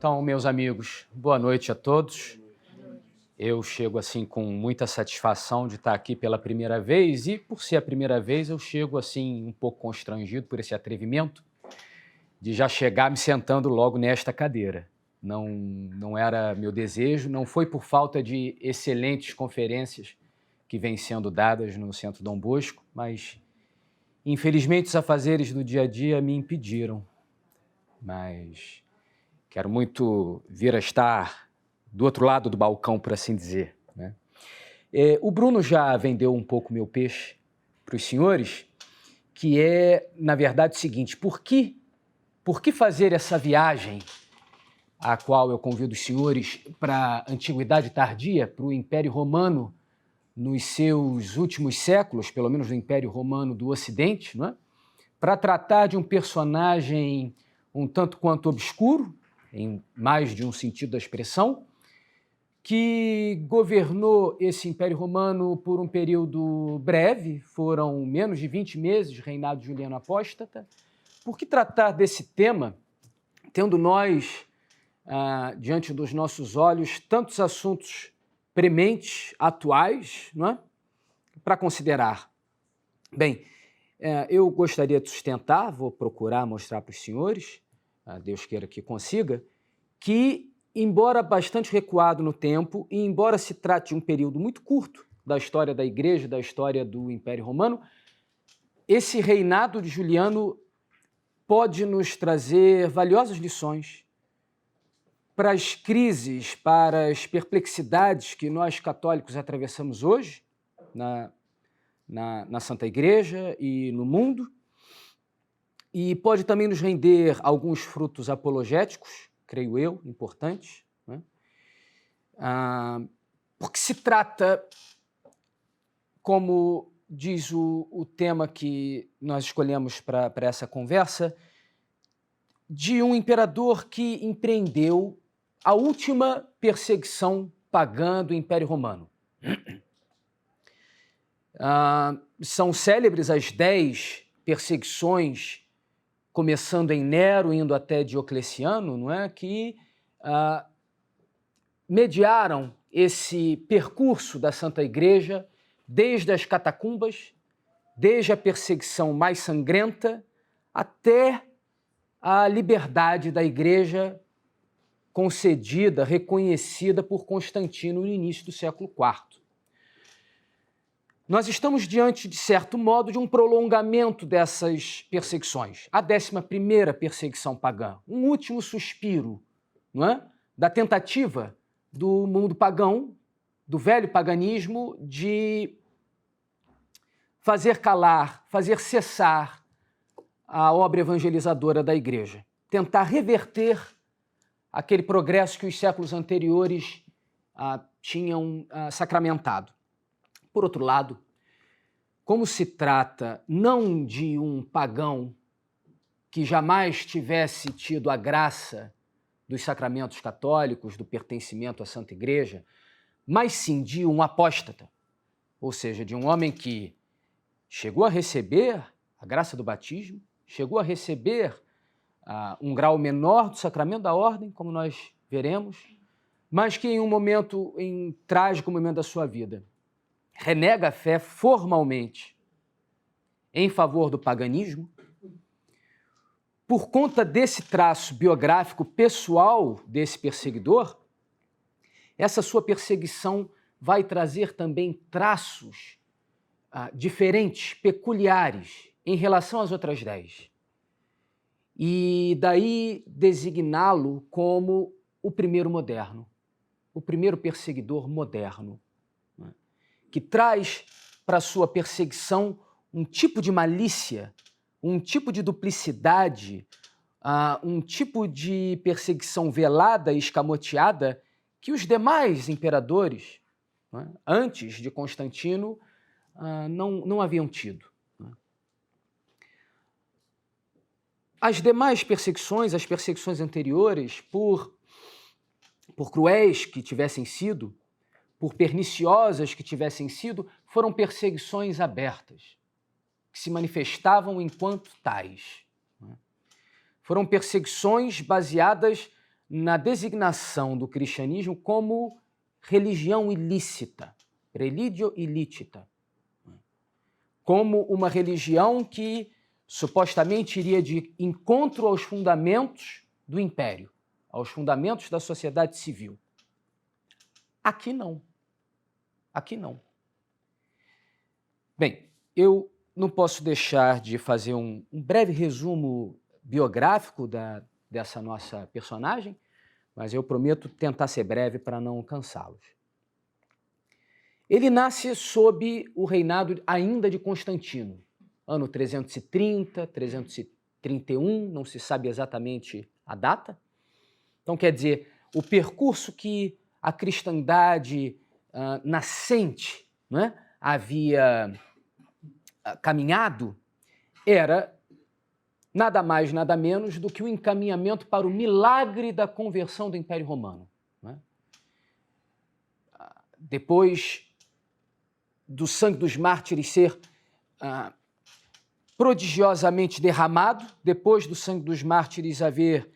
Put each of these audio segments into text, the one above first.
Então, meus amigos, boa noite a todos. Eu chego assim com muita satisfação de estar aqui pela primeira vez e, por ser a primeira vez, eu chego assim um pouco constrangido por esse atrevimento de já chegar me sentando logo nesta cadeira. Não era meu desejo, não foi por falta de excelentes conferências que vêm sendo dadas no Centro Dom Bosco, mas, infelizmente, os afazeres do dia a dia me impediram. Mas quero muito vir a estar do outro lado do balcão, por assim dizer, né? O Bruno já vendeu um pouco meu peixe para os senhores, que é, na verdade, o seguinte: por que fazer essa viagem, a qual eu convido os senhores para a Antiguidade Tardia, para o Império Romano nos seus últimos séculos, pelo menos do Império Romano do Ocidente, não é? Para tratar de um personagem um tanto quanto obscuro, em mais de um sentido da expressão, que governou esse Império Romano por um período breve, foram menos de 20 meses de reinado de Juliano Apóstata. Por que tratar desse tema, tendo nós, diante dos nossos olhos, tantos assuntos prementes, atuais, não é? Para considerar? Bem, eu gostaria de sustentar, vou procurar mostrar para os senhores, Deus queira que consiga, que, embora bastante recuado no tempo e embora se trate de um período muito curto da história da Igreja, da história do Império Romano, esse reinado de Juliano pode nos trazer valiosas lições para as crises, para as perplexidades que nós católicos atravessamos hoje na Santa Igreja e no mundo, e pode também nos render alguns frutos apologéticos, creio eu, importantes, né? Porque se trata, como diz o tema que nós escolhemos para essa conversa, de um imperador que empreendeu a última perseguição pagã do Império Romano. São célebres as 10 perseguições, começando em Nero, indo até Diocleciano, não é? Que mediaram esse percurso da Santa Igreja desde as catacumbas, desde a perseguição mais sangrenta, até a liberdade da Igreja concedida, reconhecida por Constantino no início do século IV. Nós estamos diante, de certo modo, de um prolongamento dessas perseguições. A 11ª perseguição pagã, um último suspiro, não é? Da tentativa do mundo pagão, do velho paganismo, de fazer calar, fazer cessar a obra evangelizadora da Igreja, tentar reverter aquele progresso que os séculos anteriores tinham sacramentado. Por outro lado, como se trata não de um pagão que jamais tivesse tido a graça dos sacramentos católicos, do pertencimento à Santa Igreja, mas sim de um apóstata, ou seja, de um homem que chegou a receber a graça do batismo, chegou a receber um grau menor do sacramento da ordem, como nós veremos, mas que em trágico momento da sua vida, renega a fé formalmente em favor do paganismo. Por conta desse traço biográfico pessoal desse perseguidor, essa sua perseguição vai trazer também traços diferentes, peculiares, em relação às outras 10. E daí designá-lo como o primeiro moderno, o primeiro perseguidor moderno, né? Que traz para a sua perseguição um tipo de malícia, um tipo de duplicidade, um tipo de perseguição velada e escamoteada que os demais imperadores, né, antes de Constantino, não haviam tido. Né? As demais perseguições, as perseguições anteriores, por cruéis que tivessem sido, por perniciosas que tivessem sido, foram perseguições abertas, que se manifestavam enquanto tais. Foram perseguições baseadas na designação do cristianismo como religião ilícita, religio illicita, como uma religião que supostamente iria de encontro aos fundamentos do império, aos fundamentos da sociedade civil. Aqui não. Aqui não. Bem, eu não posso deixar de fazer um breve resumo biográfico dessa nossa personagem, mas eu prometo tentar ser breve para não cansá-los. Ele nasce sob o reinado ainda de Constantino, ano 330, 331, não se sabe exatamente a data. Então, quer dizer, o percurso que a cristandade nascente, né, havia caminhado era nada mais, nada menos do que o encaminhamento para o milagre da conversão do Império Romano. Né? Depois do sangue dos mártires ser prodigiosamente derramado, depois do sangue dos mártires haver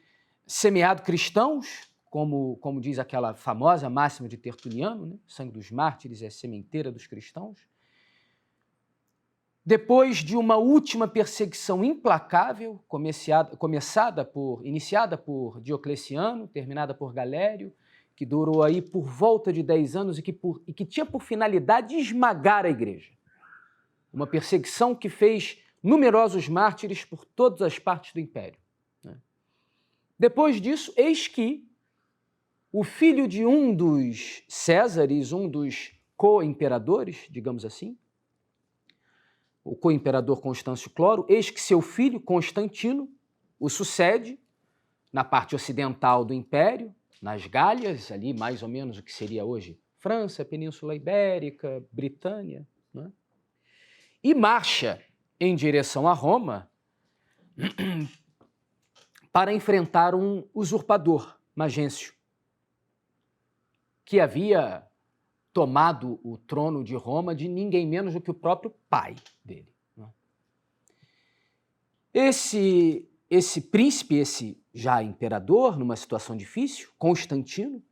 semeado cristãos, como diz aquela famosa máxima de Tertuliano, né? O sangue dos mártires é a sementeira dos cristãos. Depois de uma última perseguição implacável, iniciada por Diocleciano, terminada por Galério, que durou aí por volta de 10 anos e que tinha por finalidade esmagar a igreja. Uma perseguição que fez numerosos mártires por todas as partes do império. Depois disso, eis que o filho de um dos Césares, um dos co-imperadores, digamos assim, o co-imperador Constâncio Cloro, eis que seu filho, Constantino, o sucede na parte ocidental do Império, nas Gálias, ali mais ou menos o que seria hoje França, Península Ibérica, Britânia, né? E marcha em direção a Roma para enfrentar um usurpador, Magêncio, que havia tomado o trono de Roma de ninguém menos do que o próprio pai dele. Esse príncipe, esse já imperador, numa situação difícil, Constantino,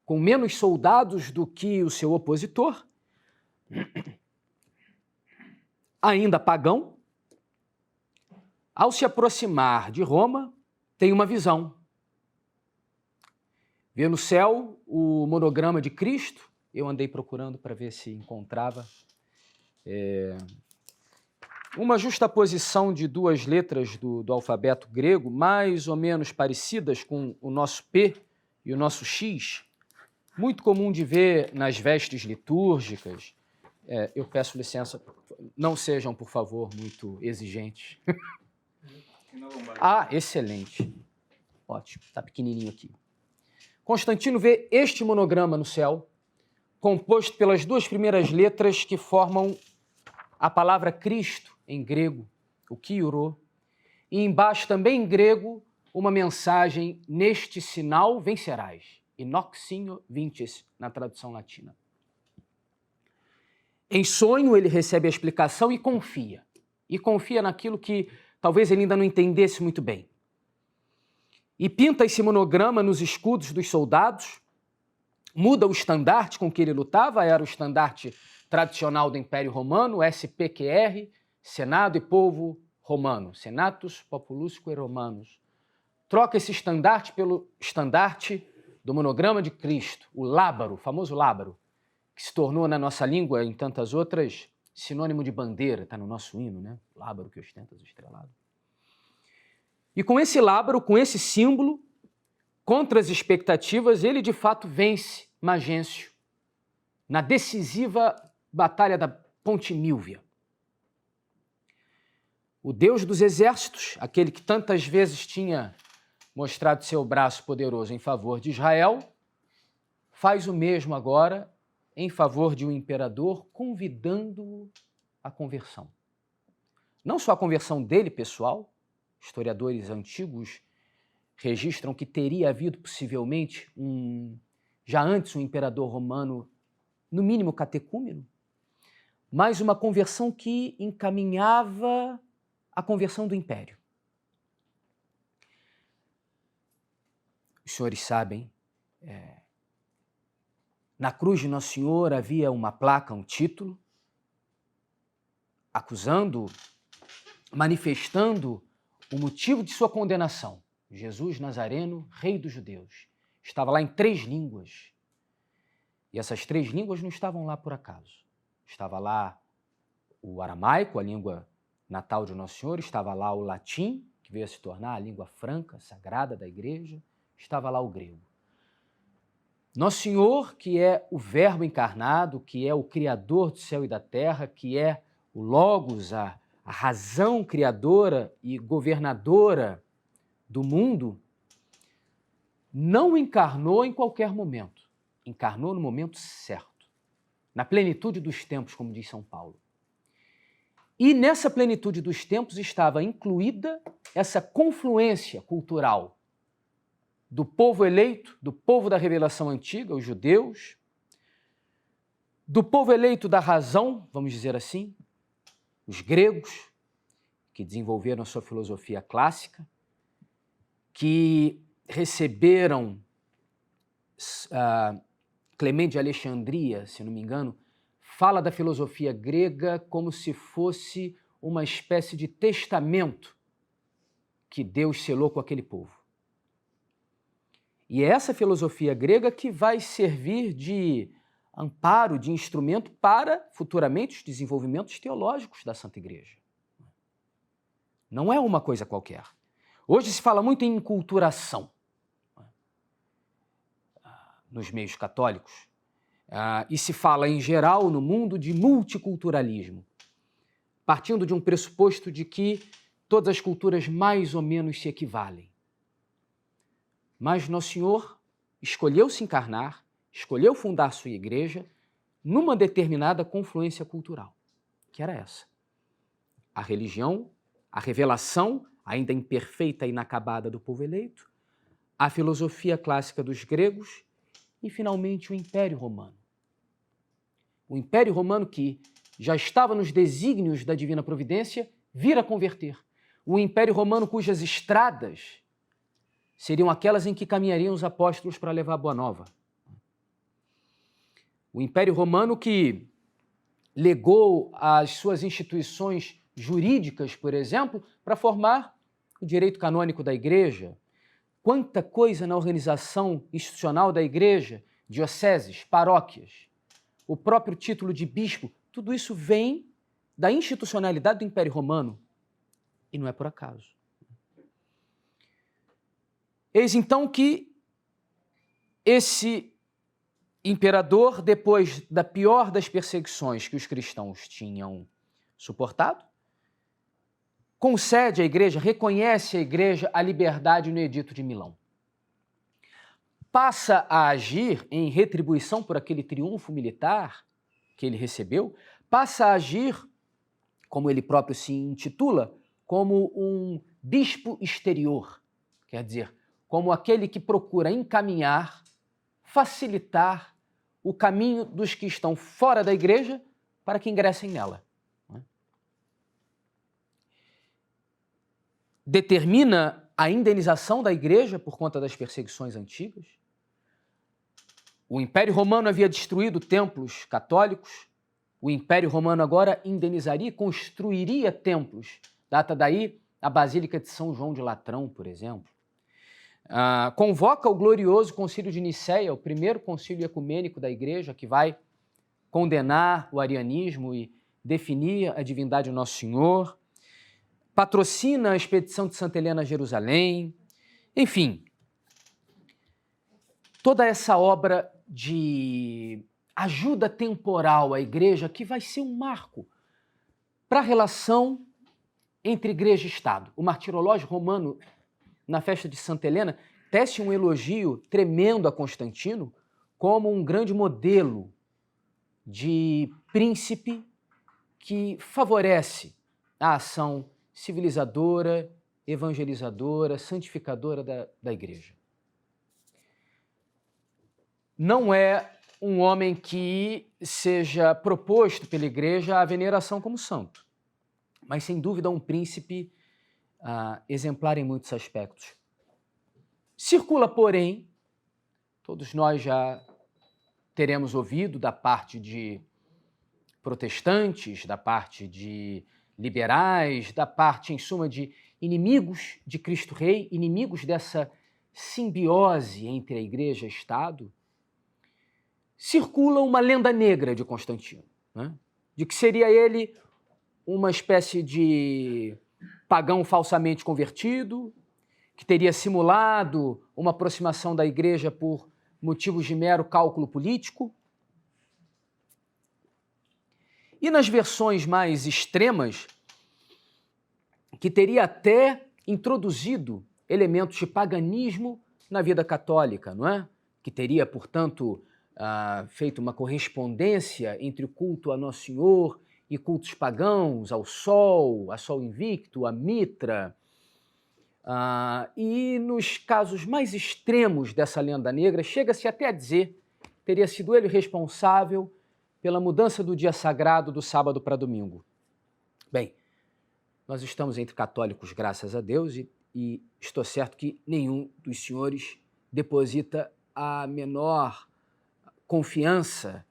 com menos soldados do que o seu opositor, ainda pagão, ao se aproximar de Roma, tem uma visão. Vê no céu o monograma de Cristo. Eu andei procurando para ver se encontrava uma justaposição de duas letras do alfabeto grego, mais ou menos parecidas com o nosso P e o nosso X, muito comum de ver nas vestes litúrgicas. Eu peço licença, não sejam, por favor, muito exigentes. Excelente. Ótimo, está pequenininho aqui. Constantino vê este monograma no céu, composto pelas duas primeiras letras que formam a palavra Cristo, em grego, o Kyrios, e embaixo também em grego uma mensagem: neste sinal vencerás, inoc signo vinces, na tradução latina. Em sonho ele recebe a explicação e confia naquilo que talvez ele ainda não entendesse muito bem. E pinta esse monograma nos escudos dos soldados, muda o estandarte com que ele lutava, era o estandarte tradicional do Império Romano, SPQR, Senado e Povo Romano, Senatus Populusque Romanus. Troca esse estandarte pelo estandarte do monograma de Cristo, o lábaro, o famoso lábaro, que se tornou na nossa língua, em tantas outras, sinônimo de bandeira, está no nosso hino, né? Lábaro que ostenta o estrelado. E com esse lábaro, com esse símbolo, contra as expectativas, ele de fato vence Magêncio na decisiva Batalha da Ponte Milvia. O Deus dos exércitos, aquele que tantas vezes tinha mostrado seu braço poderoso em favor de Israel, faz o mesmo agora em favor de um imperador, convidando-o à conversão. Não só a conversão dele, pessoal, historiadores antigos registram que teria havido possivelmente já antes um imperador romano, no mínimo catecúmeno, mas uma conversão que encaminhava a conversão do império. os senhores sabem, na cruz de Nosso Senhor havia uma placa, um título, acusando, manifestando o motivo de sua condenação. Jesus Nazareno, Rei dos Judeus. Estava lá em 3 línguas. E essas 3 línguas não estavam lá por acaso. Estava lá o aramaico, a língua natal de Nosso Senhor, estava lá o latim, que veio a se tornar a língua franca, sagrada da igreja, estava lá o grego. Nosso Senhor, que é o Verbo encarnado, que é o Criador do céu e da terra, que é o Logos, a razão criadora e governadora do mundo, não encarnou em qualquer momento. Encarnou no momento certo, na plenitude dos tempos, como diz São Paulo. E nessa plenitude dos tempos estava incluída essa confluência cultural do povo eleito, do povo da revelação antiga, os judeus, do povo eleito da razão, vamos dizer assim, os gregos, que desenvolveram a sua filosofia clássica, que receberam Clemente de Alexandria, se não me engano, fala da filosofia grega como se fosse uma espécie de testamento que Deus selou com aquele povo. E é essa filosofia grega que vai servir de amparo, de instrumento para, futuramente, os desenvolvimentos teológicos da Santa Igreja. Não é uma coisa qualquer. Hoje se fala muito em enculturação nos meios católicos e se fala, em geral, no mundo de multiculturalismo, partindo de um pressuposto de que todas as culturas mais ou menos se equivalem. Mas Nosso Senhor escolheu se encarnar, escolheu fundar sua igreja numa determinada confluência cultural, que era essa. A religião, a revelação, ainda imperfeita e inacabada do povo eleito, a filosofia clássica dos gregos e, finalmente, o Império Romano. O Império Romano que já estava nos desígnios da Divina Providência vir a converter. O Império Romano cujas estradas seriam aquelas em que caminhariam os apóstolos para levar a Boa Nova. O Império Romano que legou as suas instituições jurídicas, por exemplo, para formar o direito canônico da Igreja. Quanta coisa na organização institucional da Igreja, dioceses, paróquias, o próprio título de bispo, tudo isso vem da institucionalidade do Império Romano. E não é por acaso. Eis então que esse imperador, depois da pior das perseguições que os cristãos tinham suportado, concede à Igreja, reconhece à Igreja a liberdade no Edito de Milão. Passa a agir em retribuição por aquele triunfo militar que ele recebeu, passa a agir, como ele próprio se intitula, como um bispo exterior, quer dizer, como aquele que procura encaminhar, facilitar o caminho dos que estão fora da Igreja para que ingressem nela. Determina a indenização da Igreja por conta das perseguições antigas. O Império Romano havia destruído templos católicos. O Império Romano agora indenizaria e construiria templos. Data daí a Basílica de São João de Latrão, por exemplo. Convoca o glorioso Concílio de Nicéia, o primeiro concílio ecumênico da Igreja, que vai condenar o arianismo e definir a divindade do Nosso Senhor. Patrocina a expedição de Santa Helena a Jerusalém. Enfim, toda essa obra de ajuda temporal à Igreja que vai ser um marco para a relação entre Igreja e Estado. O martirológio romano, na festa de Santa Helena, tece um elogio tremendo a Constantino como um grande modelo de príncipe que favorece a ação civilizadora, evangelizadora, santificadora da Igreja. Não é um homem que seja proposto pela Igreja a veneração como santo, mas sem dúvida um príncipe exemplar em muitos aspectos. Circula, porém, todos nós já teremos ouvido da parte de protestantes, da parte de liberais, da parte, em suma, de inimigos de Cristo Rei, inimigos dessa simbiose entre a Igreja e o Estado, circula uma lenda negra de Constantino, né? De que seria ele uma espécie de pagão falsamente convertido, que teria simulado uma aproximação da Igreja por motivos de mero cálculo político. E nas versões mais extremas, que teria até introduzido elementos de paganismo na vida católica, não é? Que teria, portanto, feito uma correspondência entre o culto a Nosso Senhor e cultos pagãos, ao Sol, a Sol Invicto, a Mitra. E nos casos mais extremos dessa lenda negra, chega-se até a dizer que teria sido ele responsável pela mudança do dia sagrado do sábado para domingo. Bem, nós estamos entre católicos, graças a Deus, e estou certo que nenhum dos senhores deposita a menor confiança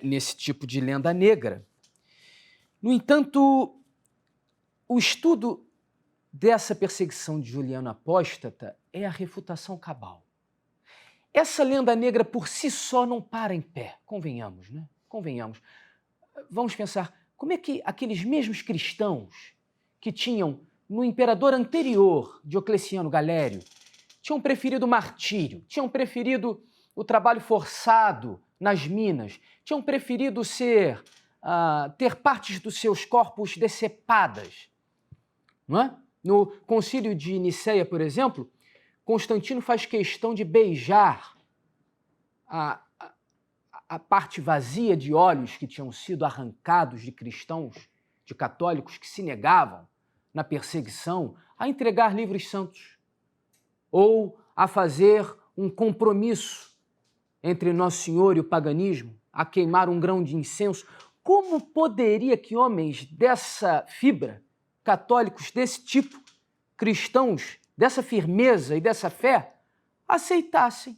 nesse tipo de lenda negra. No entanto, o estudo dessa perseguição de Juliano Apóstata é a refutação cabal. Essa lenda negra por si só não para em pé, convenhamos, né? Convenhamos. Vamos pensar, como é que aqueles mesmos cristãos que tinham, no imperador anterior, Diocleciano Galério, tinham preferido o martírio, tinham preferido o trabalho forçado nas minas, tinham preferido ter partes dos seus corpos decepadas, não é? No Concílio de Nicéia, por exemplo, Constantino faz questão de beijar a parte vazia de olhos que tinham sido arrancados de cristãos, de católicos que se negavam, na perseguição, a entregar livros santos ou a fazer um compromisso entre Nosso Senhor e o paganismo, a queimar um grão de incenso. Como poderia que homens dessa fibra, católicos desse tipo, cristãos dessa firmeza e dessa fé, aceitassem,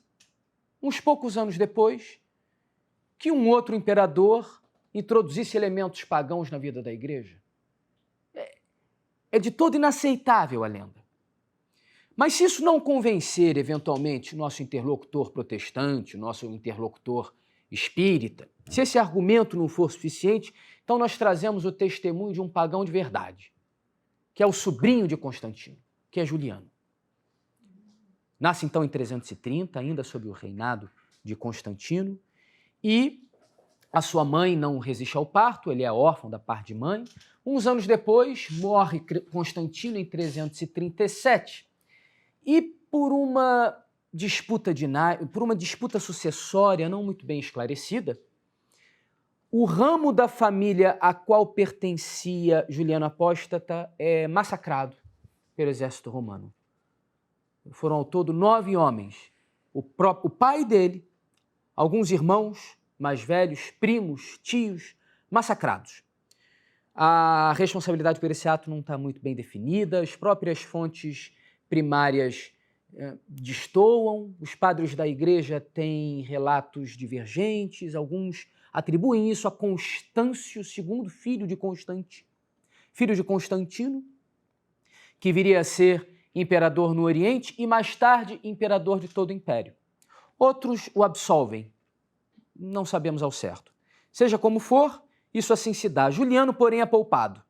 uns poucos anos depois, que um outro imperador introduzisse elementos pagãos na vida da Igreja? É de todo inaceitável a lenda. Mas se isso não convencer, eventualmente, nosso interlocutor protestante, nosso interlocutor espírita, se esse argumento não for suficiente, então nós trazemos o testemunho de um pagão de verdade, que é o sobrinho de Constantino, que é Juliano. Nasce então em 330, ainda sob o reinado de Constantino, e a sua mãe não resiste ao parto, ele é órfão da parte de mãe. Uns anos depois, morre Constantino em 337, e por uma disputa sucessória não muito bem esclarecida, o ramo da família a qual pertencia Juliano Apóstata é massacrado pelo exército romano. Foram ao todo 9 homens, o pai dele, alguns irmãos mais velhos, primos, tios, massacrados. A responsabilidade por esse ato não está muito bem definida, as próprias fontes primárias destoam, os padres da Igreja têm relatos divergentes, alguns atribuem isso a Constâncio II, filho de Constantino, que viria a ser imperador no Oriente e mais tarde imperador de todo o Império. Outros o absolvem, não sabemos ao certo. Seja como for, isso assim se dá. Juliano, porém, é poupado.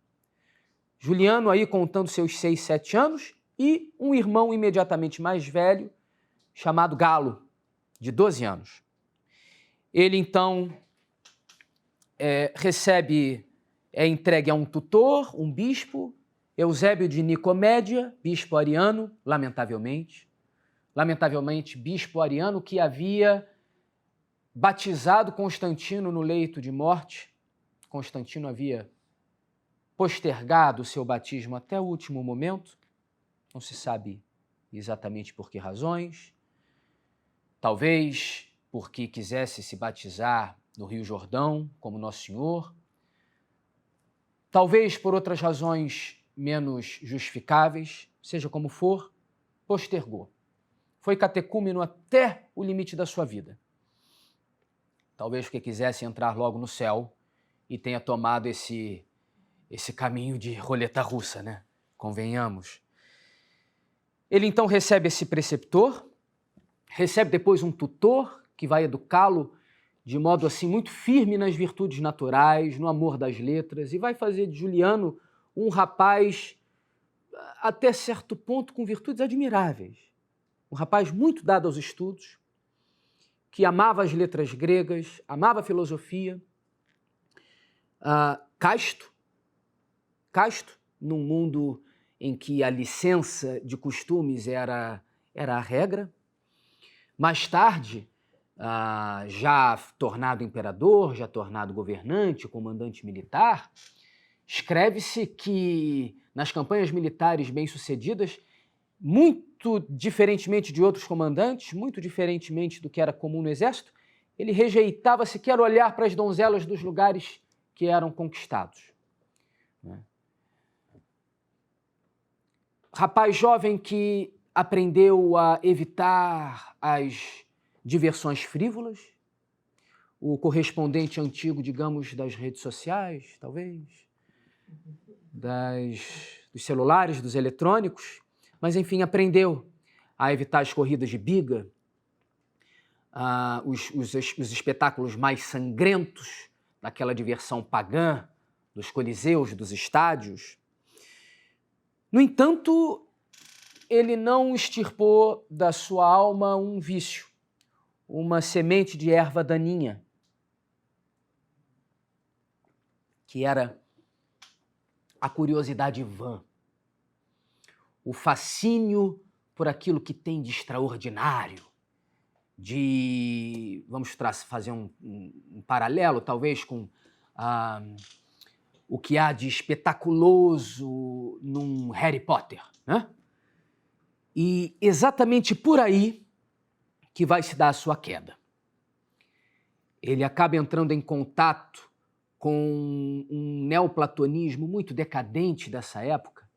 Juliano aí contando seus 6, 7 anos e um irmão imediatamente mais velho, chamado Galo, de 12 anos. Ele, então, é entregue a um tutor, um bispo, Eusébio de Nicomédia, bispo ariano, lamentavelmente, bispo ariano que havia batizado Constantino no leito de morte. Constantino havia postergado o seu batismo até o último momento, não se sabe exatamente por que razões, talvez porque quisesse se batizar no Rio Jordão, como Nosso Senhor, talvez por outras razões menos justificáveis, seja como for, postergou. foi catecúmeno até o limite da sua vida. Talvez porque quisesse entrar logo no céu e tenha tomado esse caminho de roleta russa, né? Convenhamos. Ele então recebe esse preceptor, recebe depois um tutor que vai educá-lo de modo assim muito firme nas virtudes naturais, no amor das letras, e vai fazer de Juliano um rapaz até certo ponto com virtudes admiráveis. Um rapaz muito dado aos estudos, que amava as letras gregas, amava a filosofia, casto, num mundo em que a licença de costumes era a regra. Mais tarde, já tornado imperador, já tornado governante, comandante militar, escreve-se que nas campanhas militares bem-sucedidas, muito diferentemente de outros comandantes, muito diferentemente do que era comum no exército, ele rejeitava sequer olhar para as donzelas dos lugares que eram conquistados. Rapaz jovem que aprendeu a evitar as diversões frívolas, o correspondente antigo, digamos, das redes sociais, talvez, dos celulares, dos eletrônicos, mas, enfim, aprendeu a evitar as corridas de biga, os espetáculos mais sangrentos daquela diversão pagã, dos coliseus, dos estádios. No entanto, ele não extirpou da sua alma um vício, uma semente de erva daninha, que era a curiosidade vã, o fascínio por aquilo que tem de extraordinário, vamos fazer um paralelo, talvez, com o que há de espetaculoso num Harry Potter, né? E exatamente por aí que vai se dar a sua queda. Ele acaba entrando em contato com um neoplatonismo muito decadente dessa época,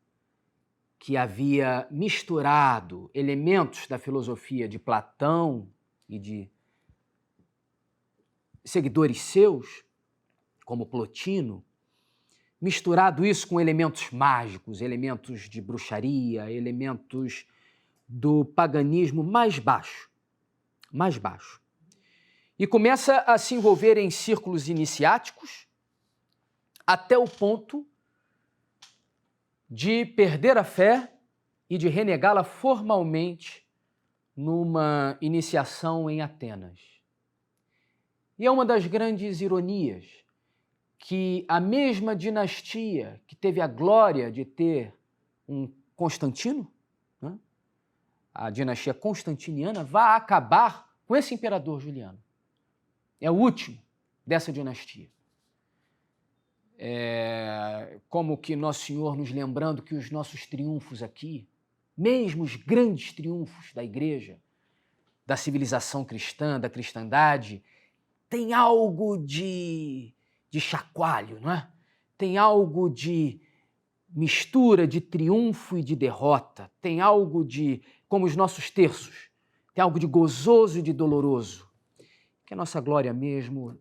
que havia misturado elementos da filosofia de Platão e de seguidores seus, como Plotino, misturado isso com elementos mágicos, elementos de bruxaria, elementos do paganismo mais baixo. E começa a se envolver em círculos iniciáticos até o ponto de perder a fé e de renegá-la formalmente numa iniciação em Atenas. E é uma das grandes ironias que a mesma dinastia que teve a glória de ter um Constantino, né, a dinastia constantiniana, vai acabar com esse imperador Juliano. É o último dessa dinastia. Como que Nosso Senhor nos lembrando que os nossos triunfos aqui, mesmo os grandes triunfos da igreja, da civilização cristã, da cristandade, tem algo de chacoalho, não é? Tem algo de mistura de triunfo e de derrota, tem algo de, como os nossos terços, tem algo de gozoso e de doloroso, que a nossa glória mesmo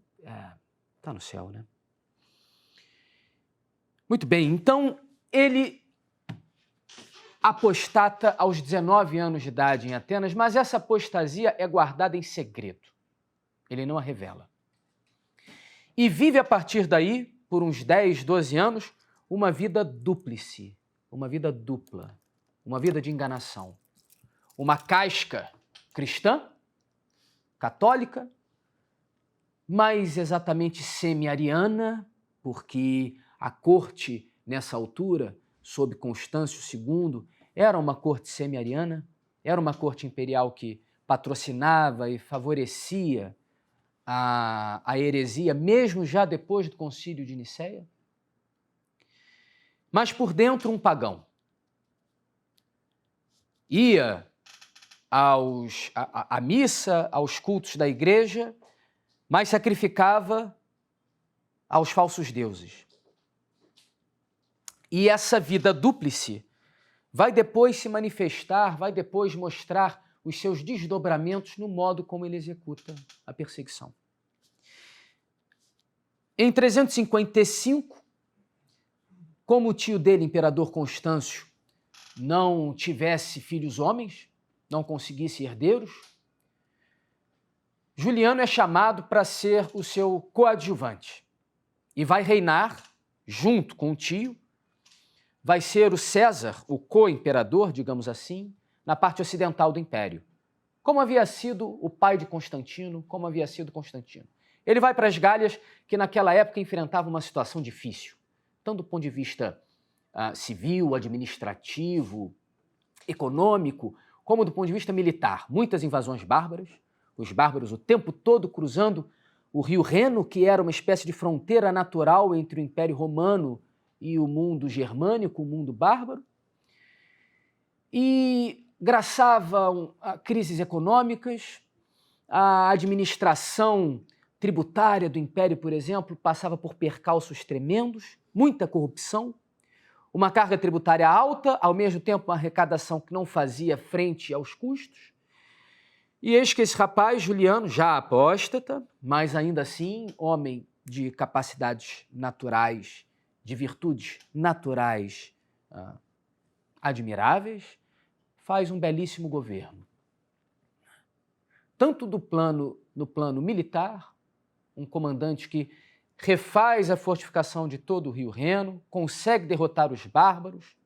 está no céu, né? Muito bem, então ele apostata aos 19 anos de idade em Atenas, mas essa apostasia é guardada em segredo. Ele não a revela. E vive a partir daí, por uns 10, 12 anos, uma vida dúplice, uma vida dupla, uma vida de enganação. Uma casca cristã, católica, mas exatamente semi-ariana, porque a corte, nessa altura, sob Constâncio II, era uma corte semi-ariana, era uma corte imperial que patrocinava e favorecia a heresia, mesmo já depois do concílio de Nicéia. Mas por dentro um pagão. Ia à missa, aos cultos da igreja, mas sacrificava aos falsos deuses. E essa vida dúplice vai depois se manifestar, vai depois mostrar os seus desdobramentos no modo como ele executa a perseguição. Em 355, como o tio dele, imperador Constâncio, não tivesse filhos homens, não conseguisse herdeiros, Juliano é chamado para ser o seu coadjuvante e vai reinar junto com o tio, vai ser o César, o co-imperador, digamos assim, na parte ocidental do império, como havia sido o pai de Constantino, como havia sido Constantino. Ele vai para as Gálias, que naquela época enfrentavam uma situação difícil, tanto do ponto de vista civil, administrativo, econômico, como do ponto de vista militar. Muitas invasões bárbaras, os bárbaros o tempo todo cruzando o rio Reno, que era uma espécie de fronteira natural entre o Império Romano e o mundo germânico, o mundo bárbaro. E graçavam crises econômicas, a administração tributária do Império, por exemplo, passava por percalços tremendos, muita corrupção, uma carga tributária alta, ao mesmo tempo uma arrecadação que não fazia frente aos custos. E eis que esse rapaz, Juliano, já apóstata, mas ainda assim homem de capacidades naturais, de virtudes naturais admiráveis, faz um belíssimo governo. Tanto no plano militar, um comandante que refaz a fortificação de todo o rio Reno, consegue derrotar os bárbaros,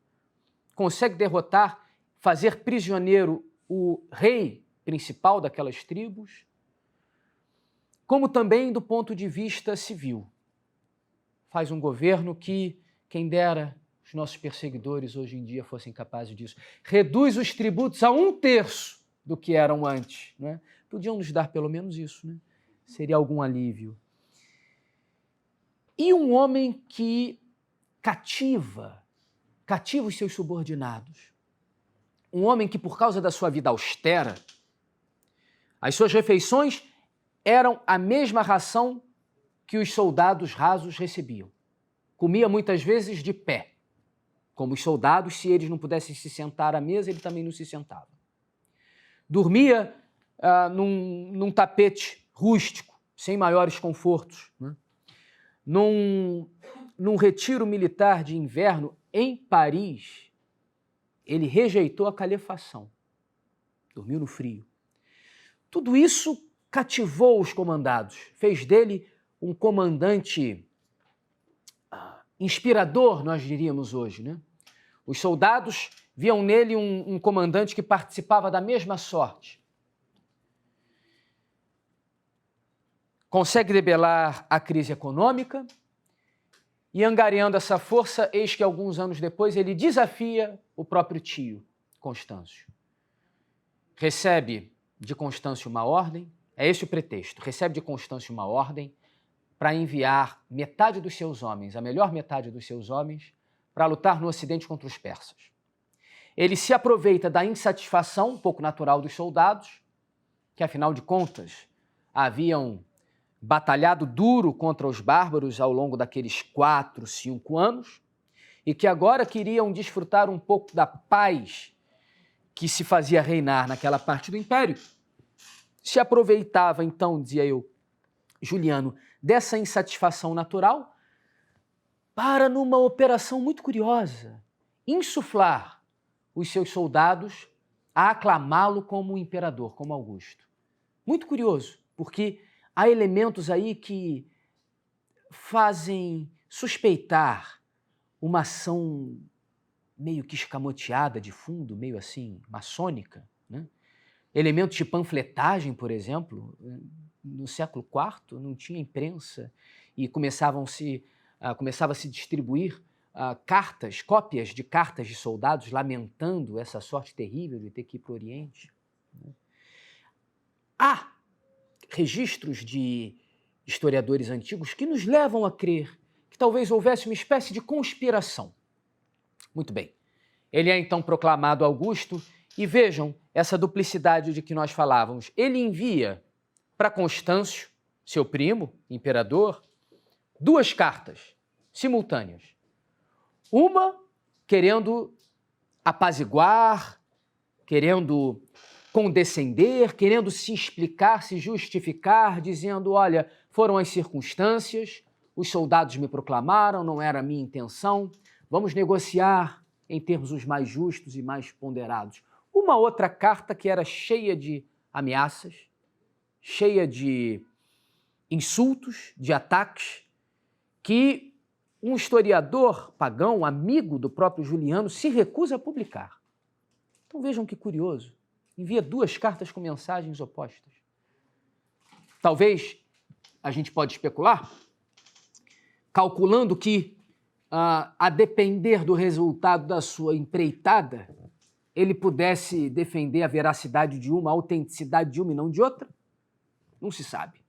consegue derrotar, fazer prisioneiro o rei principal daquelas tribos, como também do ponto de vista civil. Faz um governo que, quem dera, os nossos perseguidores hoje em dia fossem capazes disso. Reduz os tributos a 1/3 do que eram antes. Né? Podiam nos dar pelo menos isso, né? Seria algum alívio. E um homem que cativa os seus subordinados. Um homem que, por causa da sua vida austera, as suas refeições eram a mesma ração que os soldados rasos recebiam. Comia muitas vezes de pé. Como os soldados, se eles não pudessem se sentar à mesa, ele também não se sentava. Dormia num tapete rústico, sem maiores confortos. Né? Num retiro militar de inverno em Paris, ele rejeitou a calefação. Dormiu no frio. Tudo isso cativou os comandados, fez dele um comandante inspirador, nós diríamos hoje, né? Os soldados viam nele um comandante que participava da mesma sorte. Consegue debelar a crise econômica e, angariando essa força, eis que alguns anos depois ele desafia o próprio tio, Constâncio. Recebe de Constâncio uma ordem, é esse o pretexto, recebe de Constâncio uma ordem para enviar metade dos seus homens, a melhor metade dos seus homens, para lutar no Ocidente contra os persas. Ele se aproveita da insatisfação um pouco natural dos soldados, que afinal de contas haviam batalhado duro contra os bárbaros ao longo daqueles 4, 5 anos, e que agora queriam desfrutar um pouco da paz que se fazia reinar naquela parte do império. Se aproveitava, então, dizia eu, Juliano, dessa insatisfação natural para, numa operação muito curiosa, insuflar os seus soldados a aclamá-lo como imperador, como Augusto. Muito curioso, porque há elementos aí que fazem suspeitar uma ação meio que escamoteada de fundo, meio assim, maçônica, né? Elementos de panfletagem, por exemplo, no século IV não tinha imprensa e começava a se distribuir cartas, cópias de cartas de soldados lamentando essa sorte terrível de ter que ir para o Oriente. Né? Há registros de historiadores antigos que nos levam a crer que talvez houvesse uma espécie de conspiração. Muito bem. Ele é então proclamado Augusto e vejam essa duplicidade de que nós falávamos. Ele envia para Constâncio, seu primo, imperador, 2 cartas simultâneas. Uma querendo apaziguar, querendo condescender, querendo se explicar, se justificar, dizendo, olha, foram as circunstâncias, os soldados me proclamaram, não era a minha intenção, vamos negociar em termos os mais justos e mais ponderados. Uma outra carta que era cheia de ameaças, cheia de insultos, de ataques, que um historiador pagão, amigo do próprio Juliano, se recusa a publicar. Então vejam que curioso, envia 2 cartas com mensagens opostas. Talvez, a gente pode especular, calculando que, a depender do resultado da sua empreitada, ele pudesse defender a veracidade de uma, a autenticidade de uma e não de outra? Não se sabe.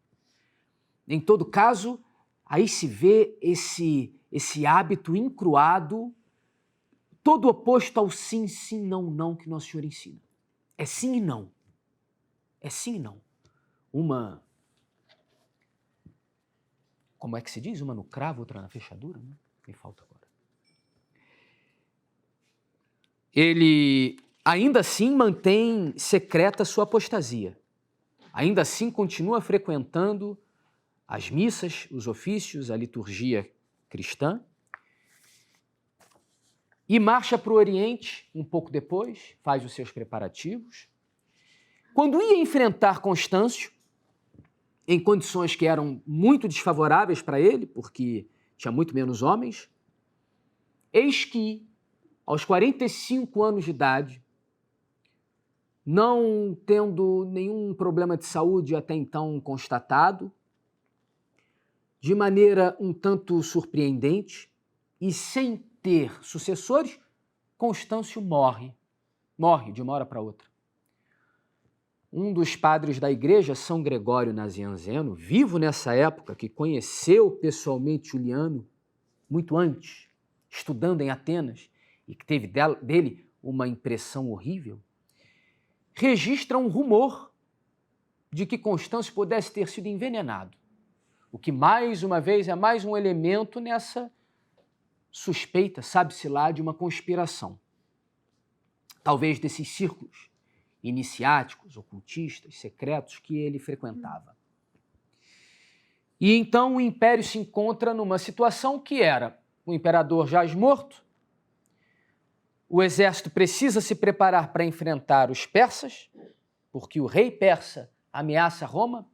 Em todo caso, aí se vê esse hábito encruado, todo oposto ao sim, sim, não, não que Nosso Senhor ensina. É sim e não. É sim e não. Uma, como é que se diz? Uma no cravo, outra na fechadura? Né? Me falta agora. Ele ainda assim mantém secreta sua apostasia. Ainda assim continua frequentando as missas, os ofícios, a liturgia cristã e marcha para o Oriente um pouco depois, faz os seus preparativos. Quando ia enfrentar Constâncio, em condições que eram muito desfavoráveis para ele, porque tinha muito menos homens, eis que, aos 45 anos de idade, não tendo nenhum problema de saúde até então constatado, de maneira um tanto surpreendente e sem ter sucessores, Constâncio morre de uma hora para outra. Um dos padres da igreja, São Gregório Nazianzeno, vivo nessa época, que conheceu pessoalmente Juliano muito antes, estudando em Atenas, e que teve dele uma impressão horrível, registra um rumor de que Constâncio pudesse ter sido envenenado, o que, mais uma vez, é mais um elemento nessa suspeita, sabe-se lá, de uma conspiração. Talvez desses círculos iniciáticos, ocultistas, secretos que ele frequentava. E então o império se encontra numa situação que era o imperador jaz morto, o exército precisa se preparar para enfrentar os persas, porque o rei persa ameaça Roma,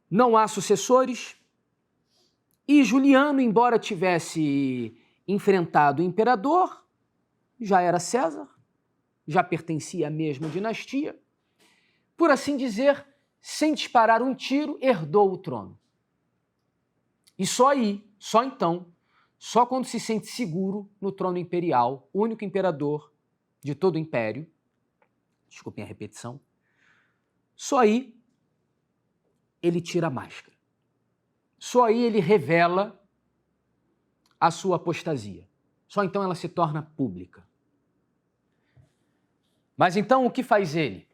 não há sucessores, e Juliano, embora tivesse enfrentado o imperador, já era César, já pertencia à mesma dinastia, por assim dizer, sem disparar um tiro, herdou o trono. E só aí, só então, só quando se sente seguro no trono imperial, único imperador de todo o império, desculpem a repetição, só aí ele tira a máscara. Só aí ele revela a sua apostasia. Só então ela se torna pública. Mas então o que faz ele?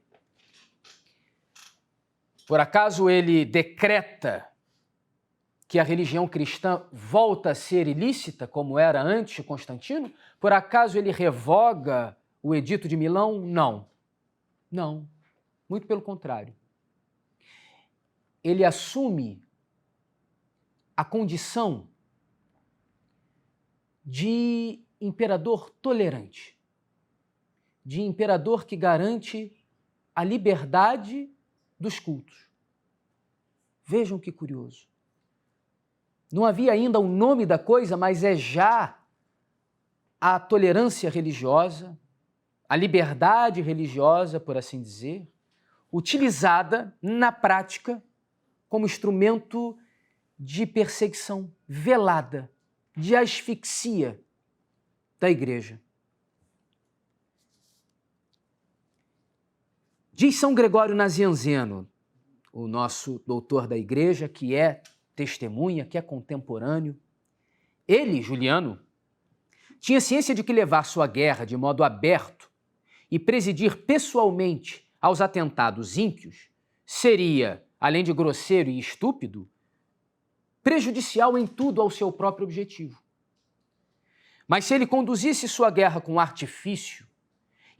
Por acaso ele decreta que a religião cristã volta a ser ilícita, como era antes de Constantino? Por acaso ele revoga o Edito de Milão? Não. Não. Muito pelo contrário. Ele assume a condição de imperador tolerante, de imperador que garante a liberdade dos cultos. Vejam que curioso. Não havia ainda o nome da coisa, mas é já a tolerância religiosa, a liberdade religiosa, por assim dizer, utilizada na prática como instrumento de perseguição velada, de asfixia da igreja. Diz São Gregório Nazianzeno, o nosso doutor da igreja, que é testemunha, que é contemporâneo, ele, Juliano, tinha ciência de que levar sua guerra de modo aberto e presidir pessoalmente aos atentados ímpios seria, além de grosseiro e estúpido, prejudicial em tudo ao seu próprio objetivo. Mas se ele conduzisse sua guerra com artifício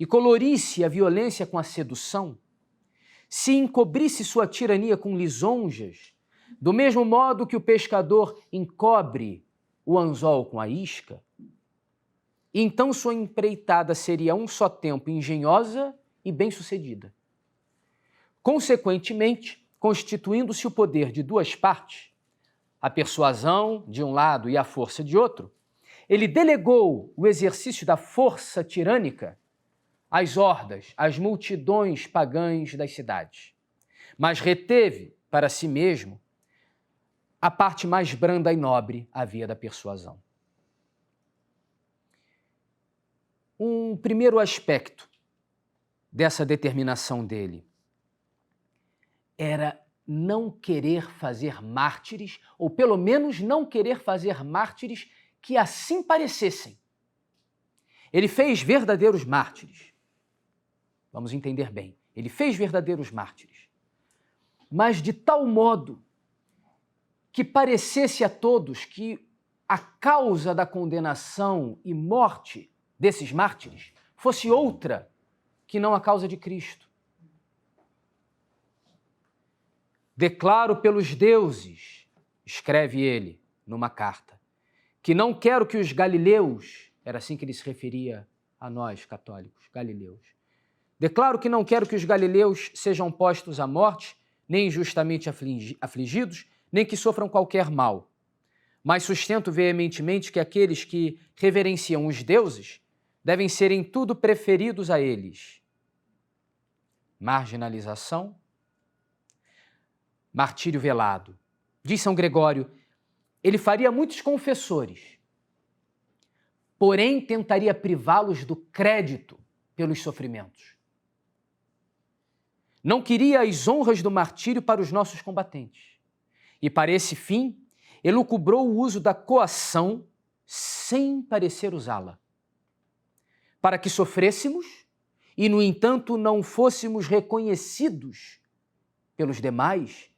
e colorisse a violência com a sedução, se encobrisse sua tirania com lisonjas, do mesmo modo que o pescador encobre o anzol com a isca, então sua empreitada seria a um só tempo engenhosa e bem-sucedida. Consequentemente, constituindo-se o poder de duas partes, a persuasão de um lado e a força de outro, ele delegou o exercício da força tirânica às hordas, às multidões pagãs das cidades, mas reteve para si mesmo a parte mais branda e nobre, a via da persuasão. Um primeiro aspecto dessa determinação dele era não querer fazer mártires, ou pelo menos não querer fazer mártires que assim parecessem. Ele fez verdadeiros mártires. Vamos entender bem. Ele fez verdadeiros mártires. Mas de tal modo que parecesse a todos que a causa da condenação e morte desses mártires fosse outra que não a causa de Cristo. Declaro pelos deuses, escreve ele numa carta, que não quero que os galileus, era assim que ele se referia a nós, católicos, galileus, declaro que não quero que os galileus sejam postos à morte, nem injustamente afligidos, nem que sofram qualquer mal. Mas sustento veementemente que aqueles que reverenciam os deuses devem ser em tudo preferidos a eles. Marginalização, martírio velado. Diz São Gregório, ele faria muitos confessores, porém tentaria privá-los do crédito pelos sofrimentos. Não queria as honras do martírio para os nossos combatentes. E para esse fim, elucubrou o uso da coação sem parecer usá-la, para que sofrêssemos e, no entanto, não fôssemos reconhecidos pelos demais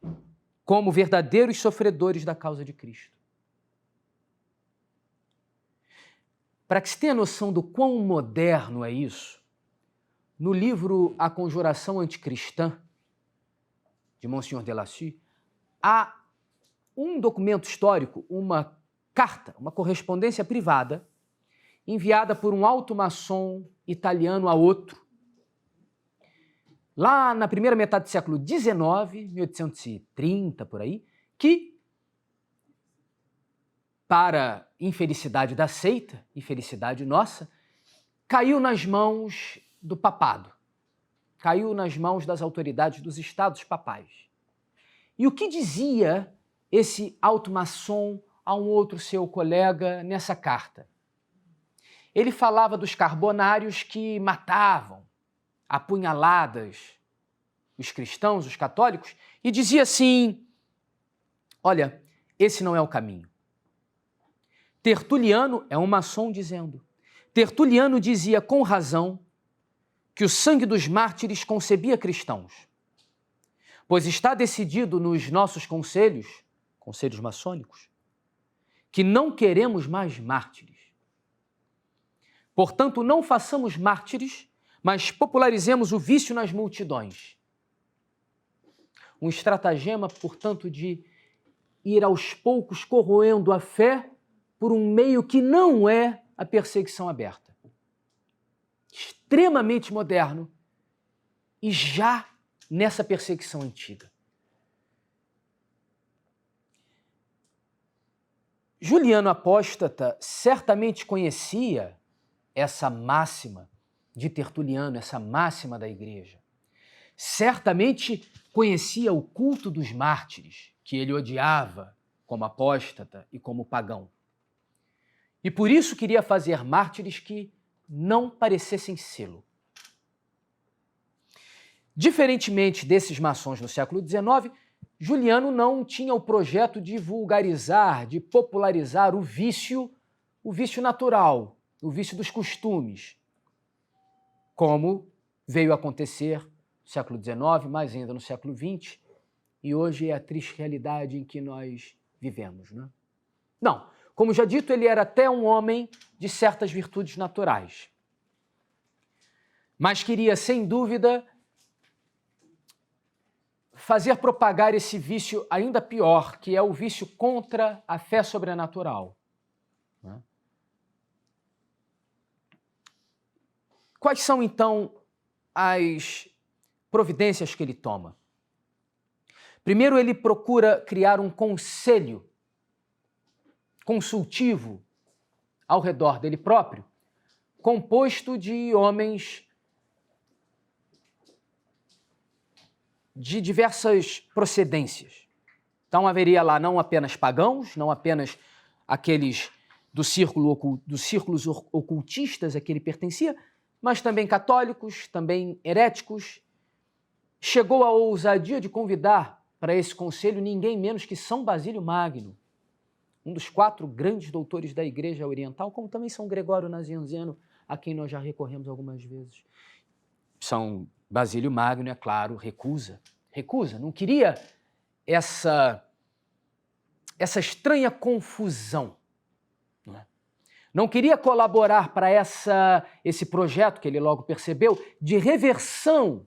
como verdadeiros sofredores da causa de Cristo. Para que se tenha noção do quão moderno é isso, no livro A Conjuração Anticristã, de Monsignor Delacy, há um documento histórico, uma carta, uma correspondência privada, enviada por um alto maçom italiano a outro, lá na primeira metade do século XIX, 1830, por aí, que, para infelicidade da seita, infelicidade nossa, caiu nas mãos do papado, caiu nas mãos das autoridades dos estados papais. E o que dizia esse alto maçom a um outro seu colega nessa carta? Ele falava dos carbonários que matavam a punhaladas os cristãos, os católicos, e dizia assim, olha, esse não é o caminho. Tertuliano, é um maçom dizendo, Tertuliano dizia com razão que o sangue dos mártires concebia cristãos, pois está decidido nos nossos conselhos maçônicos, que não queremos mais mártires. Portanto, não façamos mártires, mas popularizemos o vício nas multidões. Um estratagema, portanto, de ir aos poucos corroendo a fé por um meio que não é a perseguição aberta. Extremamente moderno e já nessa perseguição antiga. Juliano Apóstata certamente conhecia essa máxima de Tertuliano, essa máxima da igreja. Certamente conhecia o culto dos mártires, que ele odiava como apóstata e como pagão. E por isso queria fazer mártires que não parecessem sê-lo. Diferentemente desses maçons no século XIX, Juliano não tinha o projeto de vulgarizar, de popularizar o vício natural, o vício dos costumes, como veio a acontecer no século XIX, mais ainda no século XX, e hoje é a triste realidade em que nós vivemos, né? Não, como já dito, ele era até um homem de certas virtudes naturais. mas queria, sem dúvida, fazer propagar esse vício ainda pior, que é o vício contra a fé sobrenatural. Quais são, então, as providências que ele toma? Primeiro, ele procura criar um conselho consultivo ao redor dele próprio, composto de homens de diversas procedências. Então haveria lá não apenas pagãos, não apenas aqueles dos círculos ocultistas a que ele pertencia, mas também católicos, também heréticos. Chegou a ousadia de convidar para esse conselho ninguém menos que São Basílio Magno, um dos 4 grandes doutores da Igreja Oriental, como também São Gregório Nazianzeno, a quem nós já recorremos algumas vezes. São Basílio Magno, é claro, recusa, não queria essa estranha confusão. Não queria colaborar para esse projeto, que ele logo percebeu, de reversão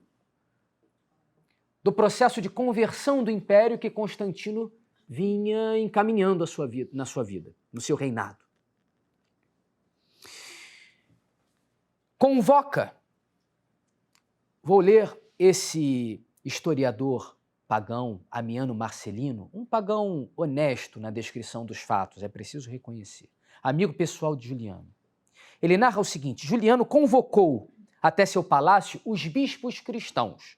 do processo de conversão do império que Constantino vinha encaminhando na sua vida, no seu reinado. Convoca, vou ler esse historiador pagão, Amiano Marcelino, um pagão honesto na descrição dos fatos, é preciso reconhecer, amigo pessoal de Juliano. Ele narra o seguinte: Juliano convocou até seu palácio os bispos cristãos,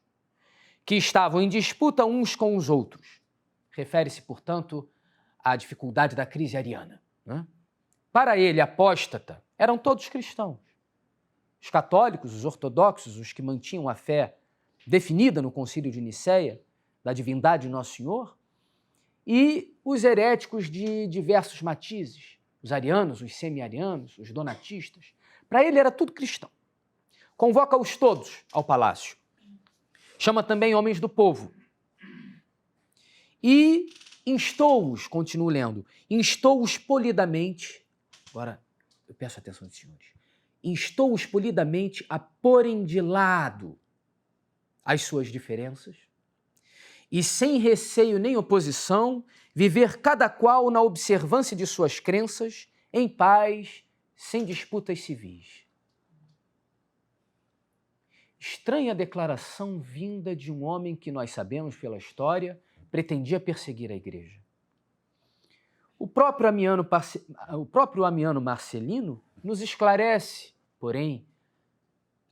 que estavam em disputa uns com os outros. Refere-se, portanto, à dificuldade da crise ariana. Para ele, apóstata, eram todos cristãos. Os católicos, os ortodoxos, os que mantinham a fé definida no Concílio de Nicéia, da divindade de Nosso Senhor, e os heréticos de diversos matizes, os arianos, os semi-arianos, os donatistas. Para ele era tudo cristão. Convoca-os todos ao palácio. Chama também homens do povo. E instou-os, continuo lendo, instou-os polidamente, agora eu peço a atenção dos senhores, instou-os polidamente a porem de lado as suas diferenças e, sem receio nem oposição, viver cada qual na observância de suas crenças, em paz, sem disputas civis. Estranha declaração vinda de um homem que nós sabemos pela história pretendia perseguir a Igreja. O próprio Amiano Marcelino nos esclarece, porém,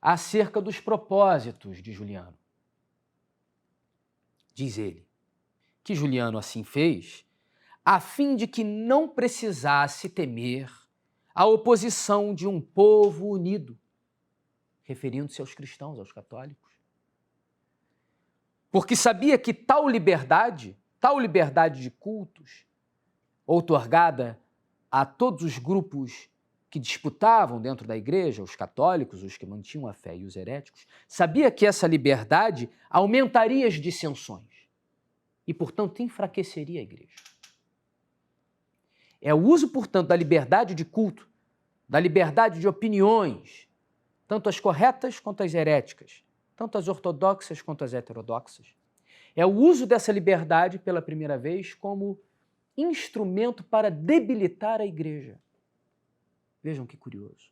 acerca dos propósitos de Juliano. Diz ele que Juliano assim fez a fim de que não precisasse temer a oposição de um povo unido, referindo-se aos cristãos, aos católicos. Porque sabia que tal liberdade de cultos, outorgada a todos os grupos que disputavam dentro da igreja, os católicos, os que mantinham a fé e os heréticos, sabia que essa liberdade aumentaria as dissensões e, portanto, enfraqueceria a igreja. É o uso, portanto, da liberdade de culto, da liberdade de opiniões, tanto as corretas quanto as heréticas, tanto as ortodoxas quanto as heterodoxas. É o uso dessa liberdade, pela primeira vez, como instrumento para debilitar a igreja. Vejam que curioso.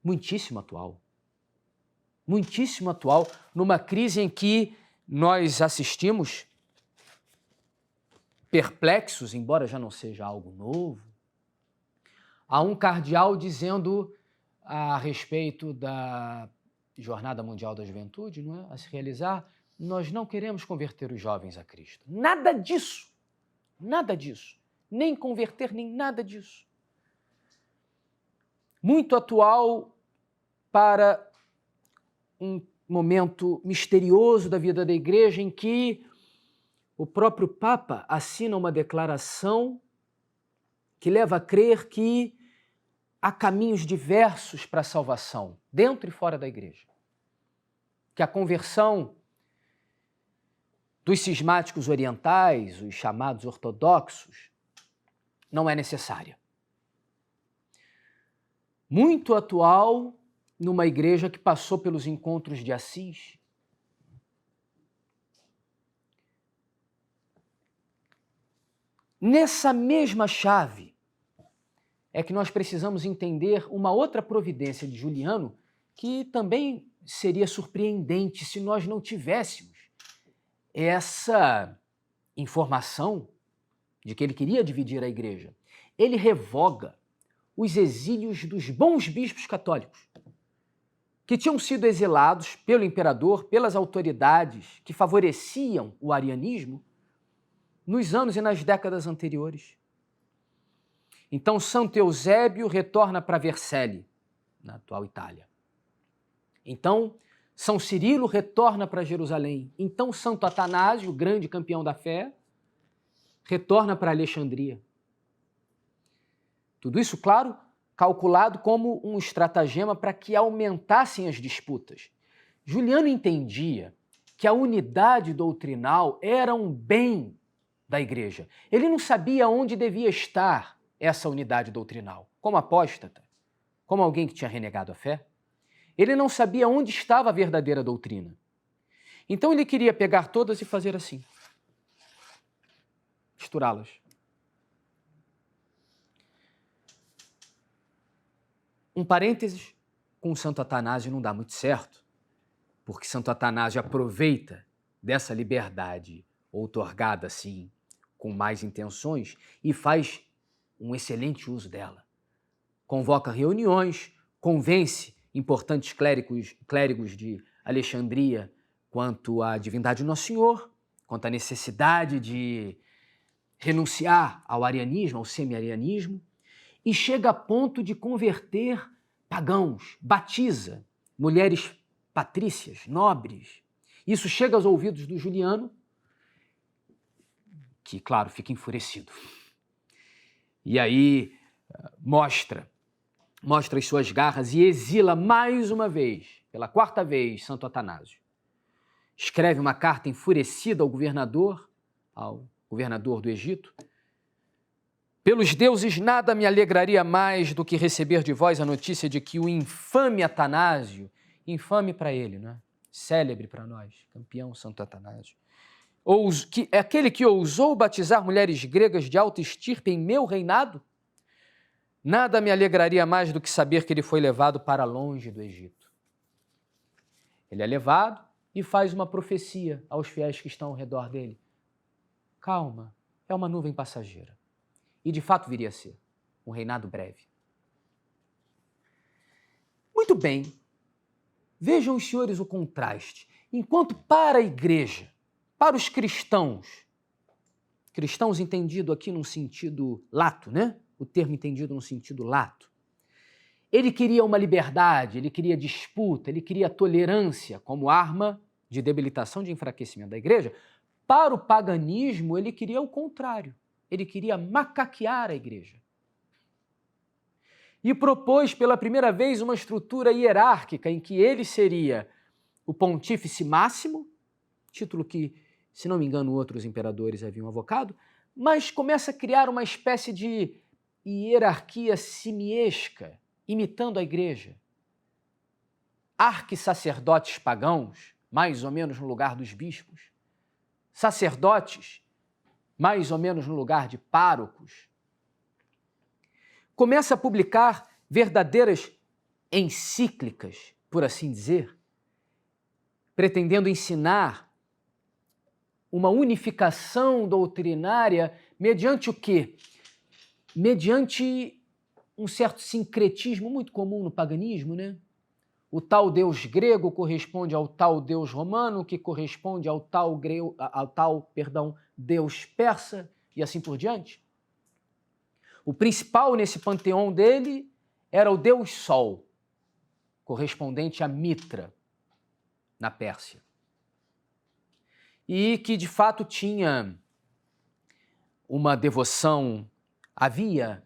Muitíssimo atual, numa crise em que nós assistimos, perplexos, embora já não seja algo novo, a um cardeal dizendo a respeito da Jornada Mundial da Juventude, não é? A se realizar, nós não queremos converter os jovens a Cristo. Nada disso, nem converter, nem nada disso. Muito atual para um momento misterioso da vida da Igreja em que o próprio Papa assina uma declaração que leva a crer que há caminhos diversos para a salvação, dentro e fora da Igreja. Que a conversão dos cismáticos orientais, os chamados ortodoxos, não é necessária. Muito atual numa igreja que passou pelos encontros de Assis. Nessa mesma chave é que nós precisamos entender uma outra providência de Juliano que também seria surpreendente se nós não tivéssemos essa informação de que ele queria dividir a igreja. Ele revoga os exílios dos bons bispos católicos, que tinham sido exilados pelo imperador, pelas autoridades que favoreciam o arianismo nos anos e nas décadas anteriores. Então, Santo Eusébio retorna para Vercelli, na atual Itália. Então, São Cirilo retorna para Jerusalém. Então, Santo Atanásio, o grande campeão da fé, retorna para Alexandria. Tudo isso, claro, calculado como um estratagema para que aumentassem as disputas. Juliano entendia que a unidade doutrinal era um bem da igreja. Ele não sabia onde devia estar essa unidade doutrinal, como apóstata, como alguém que tinha renegado a fé. Ele não sabia onde estava a verdadeira doutrina. Então ele queria pegar todas e fazer assim, misturá-las. Um parênteses, com Santo Atanásio não dá muito certo, porque Santo Atanásio aproveita dessa liberdade outorgada assim, com mais intenções, e faz um excelente uso dela. Convoca reuniões, convence importantes clérigos de Alexandria quanto à divindade do Nosso Senhor, quanto à necessidade de renunciar ao arianismo, ao semi-arianismo, e chega a ponto de converter pagãos, batiza mulheres patrícias, nobres. Isso chega aos ouvidos do Juliano, que, claro, fica enfurecido. E aí mostra as suas garras e exila mais uma vez, pela quarta vez, Santo Atanásio. Escreve uma carta enfurecida ao governador do Egito. Pelos deuses, nada me alegraria mais do que receber de vós a notícia de que o infame Atanásio, infame para ele, né? Célebre para nós, campeão Santo Atanásio, aquele que ousou batizar mulheres gregas de alta estirpe em meu reinado, nada me alegraria mais do que saber que ele foi levado para longe do Egito. Ele é levado e faz uma profecia aos fiéis que estão ao redor dele. Calma, é uma nuvem passageira. E de fato viria a ser um reinado breve. Muito bem, vejam os senhores o contraste. Enquanto para a igreja, para os cristãos entendido aqui num sentido lato, né? O termo entendido no sentido lato. Ele queria uma liberdade, ele queria disputa, ele queria tolerância como arma de debilitação, de enfraquecimento da igreja. Para o paganismo, ele queria o contrário. Ele queria macaquear a igreja. E propôs pela primeira vez uma estrutura hierárquica em que ele seria o pontífice máximo, título que, se não me engano, outros imperadores haviam avocado, mas começa a criar uma espécie de hierarquia simiesca, imitando a igreja. Arquissacerdotes pagãos, mais ou menos no lugar dos bispos, sacerdotes, mais ou menos no lugar de párocos. Começa a publicar verdadeiras encíclicas, por assim dizer, pretendendo ensinar uma unificação doutrinária mediante o quê? Mediante um certo sincretismo muito comum no paganismo, né? O tal deus grego corresponde ao tal deus romano, que corresponde ao tal deus persa, e assim por diante. O principal nesse panteão dele era o deus Sol, correspondente a Mitra, na Pérsia. E que, de fato, tinha uma devoção, havia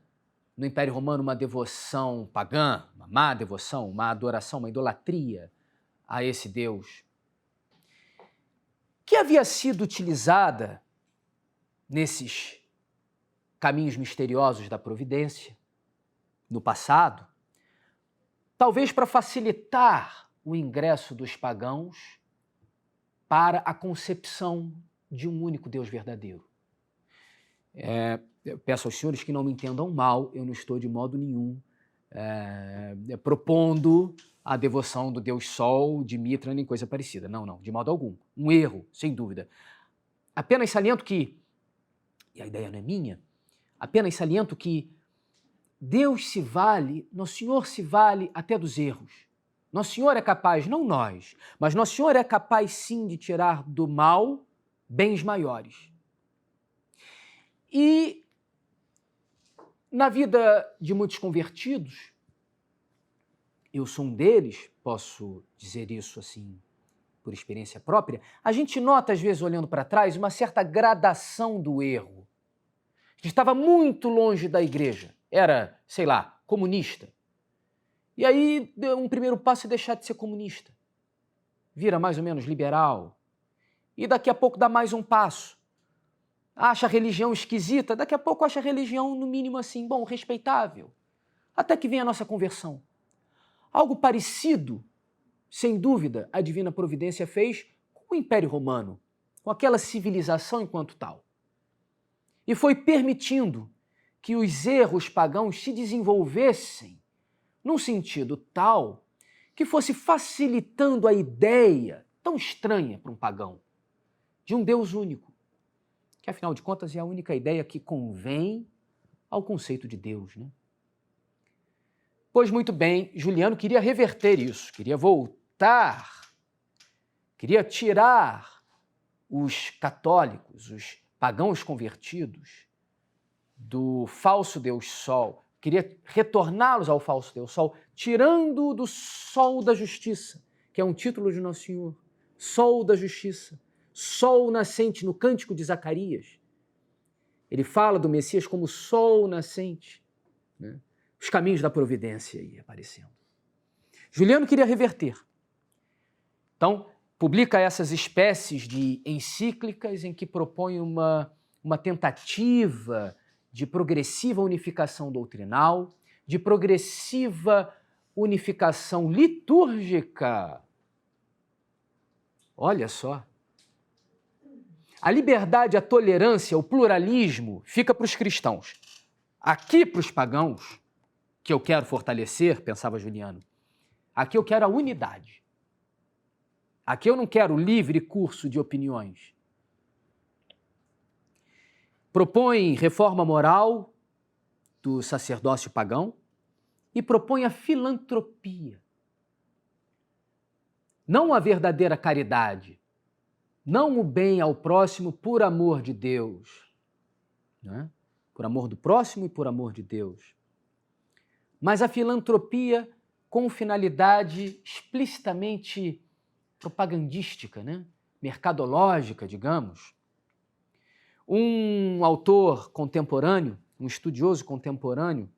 no Império Romano uma devoção pagã, uma má devoção, uma adoração, uma idolatria a esse Deus, que havia sido utilizada nesses caminhos misteriosos da providência, no passado, talvez para facilitar o ingresso dos pagãos para a concepção de um único Deus verdadeiro. Eu peço aos senhores que não me entendam mal, eu não estou de modo nenhum propondo a devoção do Deus Sol, de Mitra, nem coisa parecida. Não, de modo algum. Um erro, sem dúvida. Apenas saliento que, e a ideia não é minha, apenas saliento que Deus se vale, Nosso Senhor se vale até dos erros. Nosso Senhor é capaz, não nós, mas Nosso Senhor é capaz sim de tirar do mal bens maiores. E na vida de muitos convertidos, eu sou um deles, posso dizer isso assim por experiência própria, a gente nota às vezes olhando para trás uma certa gradação do erro. A gente estava muito longe da igreja, era, sei lá, comunista. E aí um primeiro passo é deixar de ser comunista, vira mais ou menos liberal, e daqui a pouco dá mais um passo. Acha a religião esquisita, daqui a pouco acha a religião, no mínimo assim, bom, respeitável. Até que vem a nossa conversão. Algo parecido, sem dúvida, a divina providência fez com o Império Romano, com aquela civilização enquanto tal. E foi permitindo que os erros pagãos se desenvolvessem num sentido tal que fosse facilitando a ideia tão estranha para um pagão de um Deus único, que afinal de contas é a única ideia que convém ao conceito de Deus, né? Pois muito bem, Juliano queria reverter isso, queria voltar, queria tirar os católicos, os pagãos convertidos do falso Deus Sol, queria retorná-los ao falso Deus Sol, tirando do Sol da Justiça, que é um título de Nosso Senhor, Sol da Justiça, Sol nascente no Cântico de Zacarias. Ele fala do Messias como Sol nascente, né? Os caminhos da providência aí aparecendo. Juliano queria reverter. Então, publica essas espécies de encíclicas em que propõe uma tentativa de progressiva unificação doutrinal, de progressiva unificação litúrgica. Olha só. A liberdade, a tolerância, o pluralismo fica para os cristãos. Aqui para os pagãos, que eu quero fortalecer, pensava Juliano, aqui eu quero a unidade. Aqui eu não quero livre curso de opiniões. Propõe reforma moral do sacerdócio pagão e propõe a filantropia. Não a verdadeira caridade, não o bem ao próximo por amor de Deus, né? Por amor do próximo e por amor de Deus. Mas a filantropia com finalidade explicitamente propagandística, né? Mercadológica, digamos. Um autor contemporâneo, um estudioso contemporâneo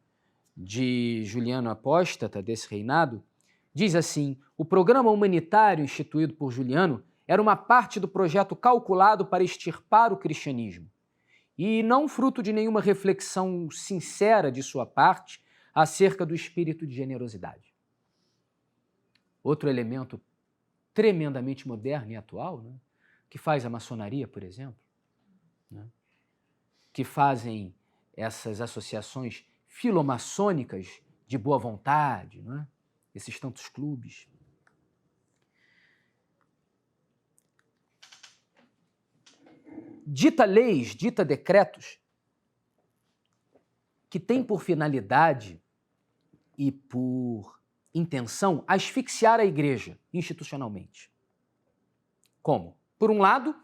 de Juliano Apóstata, desse reinado, diz assim: o programa humanitário instituído por Juliano era uma parte do projeto calculado para extirpar o cristianismo e não fruto de nenhuma reflexão sincera de sua parte acerca do espírito de generosidade. Outro elemento tremendamente moderno e atual, né, que faz a maçonaria, por exemplo, né, que fazem essas associações filomaçônicas de boa vontade, né, esses tantos clubes. Dita leis, dita decretos, que têm por finalidade e por intenção asfixiar a igreja institucionalmente. Como? Por um lado,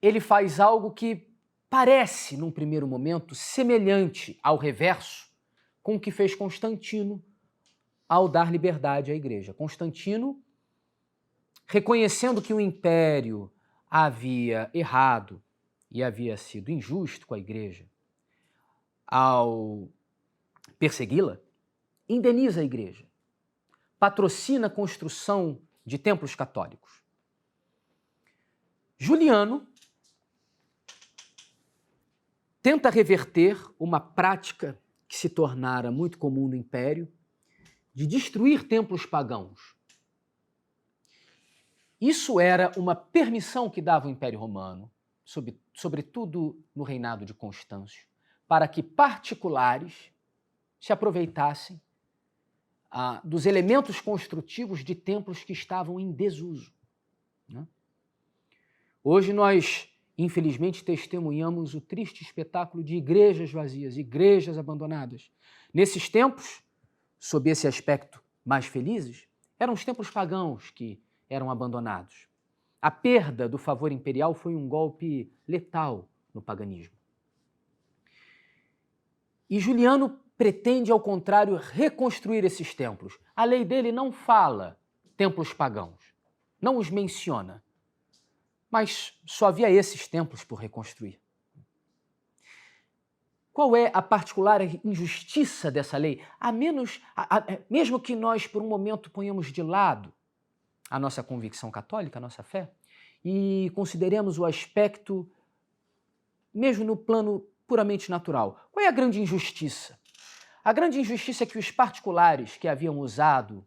ele faz algo que parece, num primeiro momento, semelhante ao reverso com o que fez Constantino ao dar liberdade à igreja. Constantino, reconhecendo que o império havia errado e havia sido injusto com a igreja, ao persegui-la, indeniza a igreja, patrocina a construção de templos católicos. Juliano tenta reverter uma prática que se tornara muito comum no Império, de destruir templos pagãos. Isso era uma permissão que dava o Império Romano, sobretudo no reinado de Constâncio, para que particulares se aproveitassem dos elementos construtivos de templos que estavam em desuso. Né? Hoje nós, infelizmente, testemunhamos o triste espetáculo de igrejas vazias, igrejas abandonadas. Nesses tempos, sob esse aspecto mais felizes, eram os templos pagãos que eram abandonados. A perda do favor imperial foi um golpe letal no paganismo. E Juliano pretende, ao contrário, reconstruir esses templos. A lei dele não fala templos pagãos, não os menciona, mas só havia esses templos por reconstruir. Qual é a particular injustiça dessa lei? Mesmo que nós, por um momento, ponhamos de lado a nossa convicção católica, a nossa fé, e consideremos o aspecto, mesmo no plano puramente natural. Qual é a grande injustiça? A grande injustiça é que os particulares que haviam usado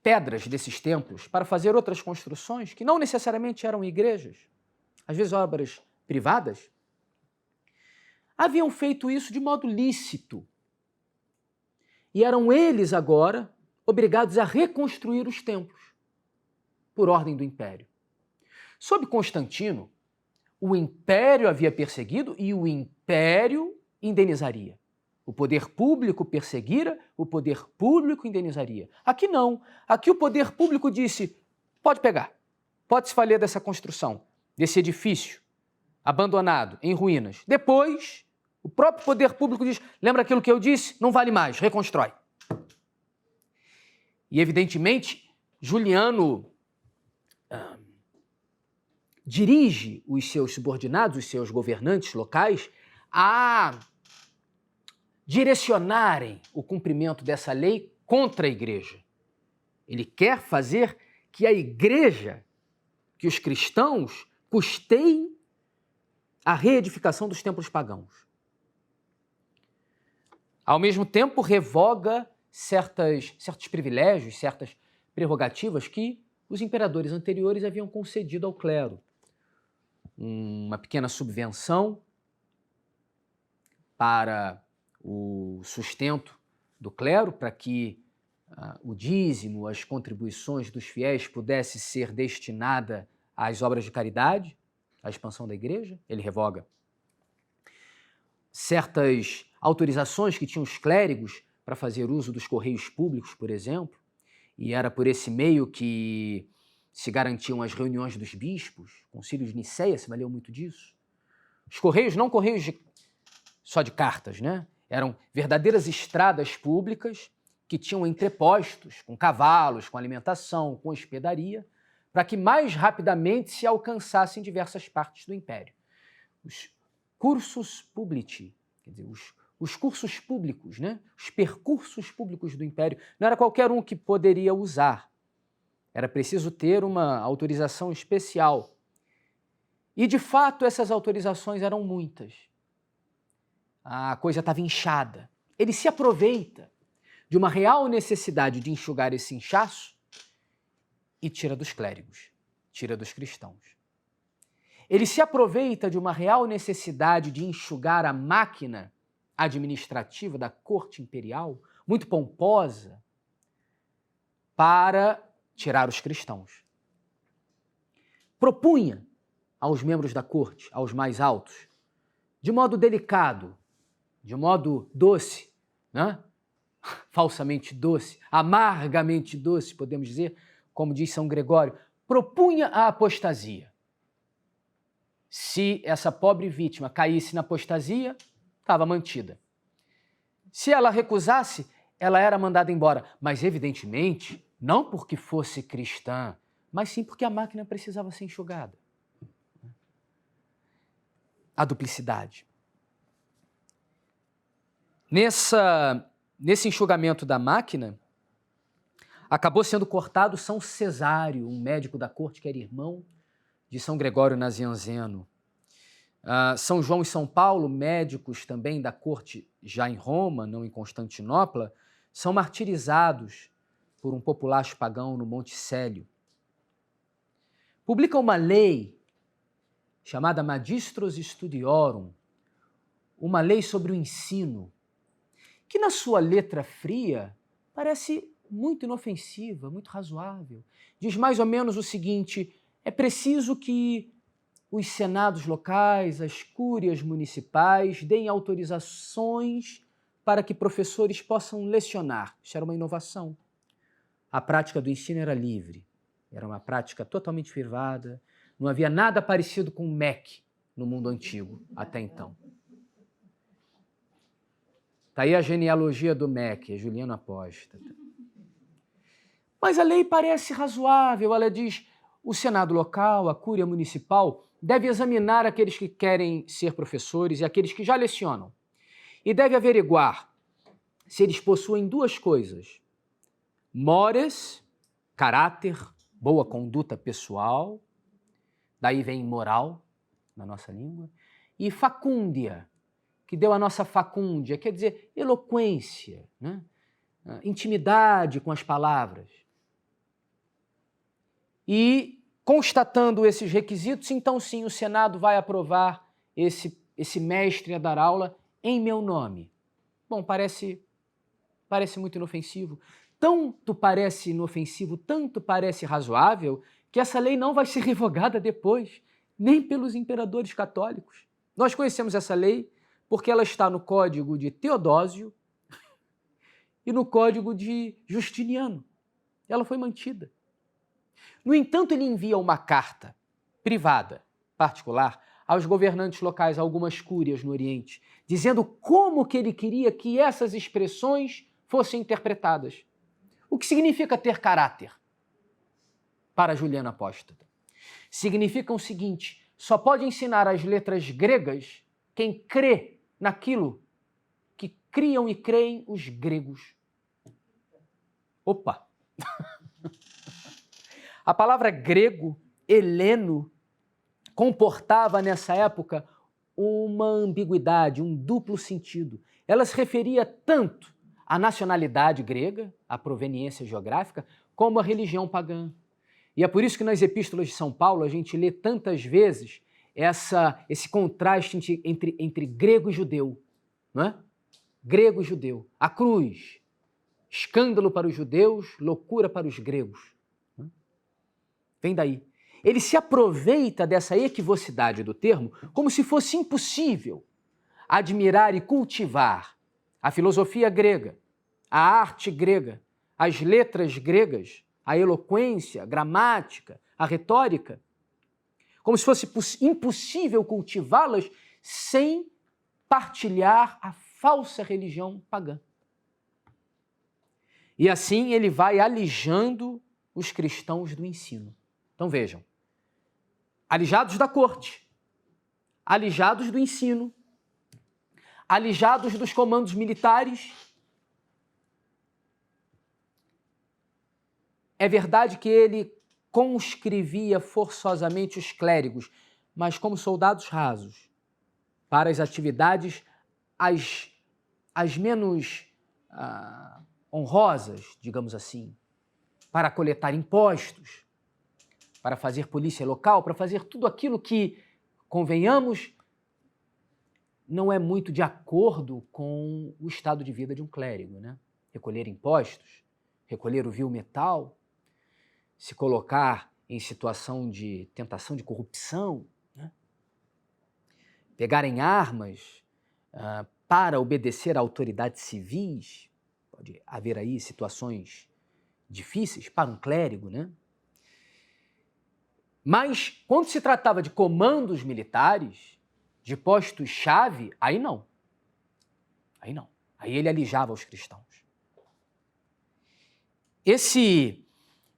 pedras desses templos para fazer outras construções, que não necessariamente eram igrejas, às vezes obras privadas, haviam feito isso de modo lícito. E eram eles agora obrigados a reconstruir os templos, por ordem do Império. Sob Constantino, o Império havia perseguido e o Império indenizaria. O poder público perseguira, o poder público indenizaria. Aqui não. Aqui o poder público disse, pode pegar, pode se valer dessa construção, desse edifício abandonado, em ruínas. Depois, o próprio poder público diz, lembra aquilo que eu disse? Não vale mais, reconstrói. E evidentemente, Juliano dirige os seus subordinados, os seus governantes locais, a direcionarem o cumprimento dessa lei contra a igreja. Ele quer fazer que a igreja, que os cristãos, custeiem a reedificação dos templos pagãos. Ao mesmo tempo, revoga certos privilégios, certas prerrogativas que os imperadores anteriores haviam concedido ao clero. Uma pequena subvenção para o sustento do clero, para que o dízimo, as contribuições dos fiéis pudesse ser destinada às obras de caridade, à expansão da igreja, ele revoga. Certas autorizações que tinham os clérigos para fazer uso dos correios públicos, por exemplo, e era por esse meio que se garantiam as reuniões dos bispos, o Concílio de Nicéia se valeu muito disso. Os correios, não correios só de cartas, né? Eram verdadeiras estradas públicas que tinham entrepostos com cavalos, com alimentação, com hospedaria, para que mais rapidamente se alcançassem diversas partes do Império. Os cursus publici, quer dizer, os cursos públicos, né? Os percursos públicos do Império, não era qualquer um que poderia usar. Era preciso ter uma autorização especial. E, de fato, essas autorizações eram muitas. A coisa estava inchada. Ele se aproveita de uma real necessidade de enxugar esse inchaço e tira dos clérigos, tira dos cristãos. Ele se aproveita de uma real necessidade de enxugar a máquina administrativa da corte imperial, muito pomposa, para tirar os cristãos. Propunha aos membros da corte, aos mais altos, de modo delicado, de modo doce, né? Falsamente doce, amargamente doce, podemos dizer, como diz São Gregório, propunha a apostasia. Se essa pobre vítima caísse na apostasia, estava mantida. Se ela recusasse, ela era mandada embora, mas evidentemente não porque fosse cristã, mas sim porque a máquina precisava ser enxugada. A duplicidade. Nesse enxugamento da máquina, acabou sendo cortado São Cesário, um médico da corte que era irmão de São Gregório Nazianzeno. São João e São Paulo, médicos também da corte já em Roma, não em Constantinopla, são martirizados por um populacho pagão no Monte Célio. Publica uma lei chamada Magistros Studiorum, uma lei sobre o ensino, que na sua letra fria parece muito inofensiva, muito razoável. Diz mais ou menos o seguinte: é preciso que os senados locais, as cúrias municipais, deem autorizações para que professores possam lecionar. Isso era uma inovação. A prática do ensino era livre, era uma prática totalmente privada, não havia nada parecido com o MEC no mundo antigo, até então. Está aí a genealogia do MEC, é Juliano Apóstata. Mas a lei parece razoável, ela diz: o Senado local, a Cúria Municipal, deve examinar aqueles que querem ser professores e aqueles que já lecionam, e deve averiguar se eles possuem duas coisas: mores, caráter, boa conduta pessoal, daí vem moral na nossa língua, e facúndia, que deu a nossa facúndia, quer dizer, eloquência, né? Intimidade com as palavras. E, constatando esses requisitos, então sim, o Senado vai aprovar esse mestre a dar aula em meu nome. Bom, parece muito inofensivo. Tanto parece inofensivo, tanto parece razoável, que essa lei não vai ser revogada depois, nem pelos imperadores católicos. Nós conhecemos essa lei porque ela está no Código de Teodósio e no Código de Justiniano. Ela foi mantida. No entanto, ele envia uma carta privada, particular, aos governantes locais, a algumas cúrias no Oriente, dizendo como que ele queria que essas expressões fossem interpretadas. O que significa ter caráter para Juliano Apóstata? Significa o seguinte: só pode ensinar as letras gregas quem crê naquilo que criam e creem os gregos. Opa! A palavra grego, heleno, comportava nessa época uma ambiguidade, um duplo sentido. Ela se referia tanto à nacionalidade grega, à proveniência geográfica, como à religião pagã. E é por isso que nas epístolas de São Paulo a gente lê tantas vezes esse contraste entre grego e judeu, não é? Grego e judeu. A cruz, escândalo para os judeus, loucura para os gregos. Vem daí. Ele se aproveita dessa equivocidade do termo como se fosse impossível admirar e cultivar a filosofia grega, a arte grega, as letras gregas, a eloquência, a gramática, a retórica, como se fosse impossível cultivá-las sem partilhar a falsa religião pagã. E assim ele vai alijando os cristãos do ensino. Então vejam, alijados da corte, alijados do ensino, alijados dos comandos militares. É verdade que ele conscrevia forçosamente os clérigos, mas como soldados rasos, para as atividades as menos honrosas, digamos assim, para coletar impostos, para fazer polícia local, para fazer tudo aquilo que, convenhamos, não é muito de acordo com o estado de vida de um clérigo, né? Recolher impostos, recolher o vil metal, se colocar em situação de tentação de corrupção, né? Pegarem armas para obedecer a autoridades civis. Pode haver aí situações difíceis para um clérigo, né? Mas, quando se tratava de comandos militares, de postos-chave, aí não. Aí não. Aí ele alijava os cristãos.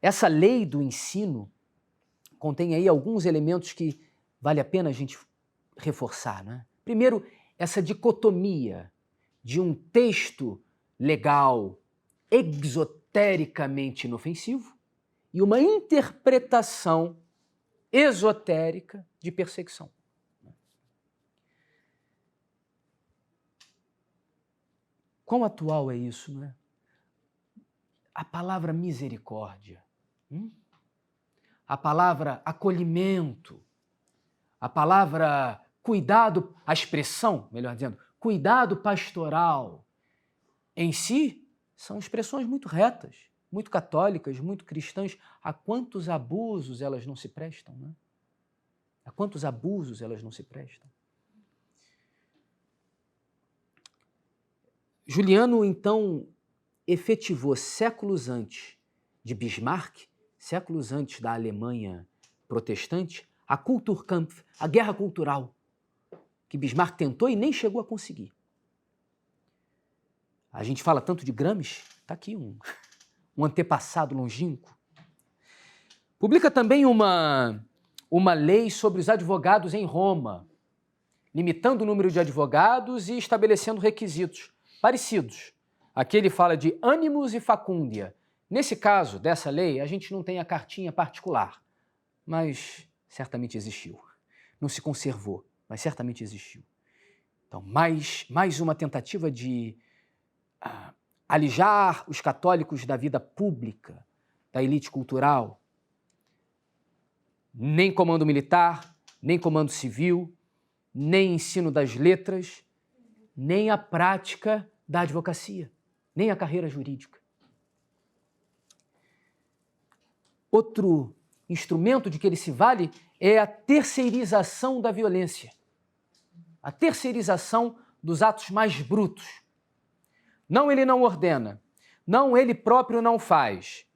Essa lei do ensino contém aí alguns elementos que vale a pena a gente reforçar, né? Primeiro, essa dicotomia de um texto legal exotericamente inofensivo e uma interpretação esotérica de perseguição. Quão atual é isso, não é? a palavra misericórdia, a palavra acolhimento, a palavra cuidado, a expressão, melhor dizendo, cuidado pastoral, em si, são expressões muito retas, muito católicas, muito cristãs. A quantos abusos elas não se prestam, né? A quantos abusos elas não se prestam? Juliano, então, efetivou séculos antes de Bismarck, séculos antes da Alemanha protestante, a Kulturkampf, a guerra cultural, que Bismarck tentou e nem chegou a conseguir. A gente fala tanto de Gramsci, está aqui um antepassado longínquo. Publica também uma lei sobre os advogados em Roma, limitando o número de advogados e estabelecendo requisitos parecidos. Aqui ele fala de animus e facundia. Nesse caso, dessa lei, a gente não tem a cartinha particular, mas certamente existiu. Não se conservou, mas certamente existiu. Então, mais uma tentativa de alijar os católicos da vida pública, da elite cultural. Nem comando militar, nem comando civil, nem ensino das letras, nem a prática da advocacia, nem a carreira jurídica. Outro instrumento de que ele se vale é a terceirização da violência, a terceirização dos atos mais brutos. Não, ele não ordena, não, ele próprio não faz,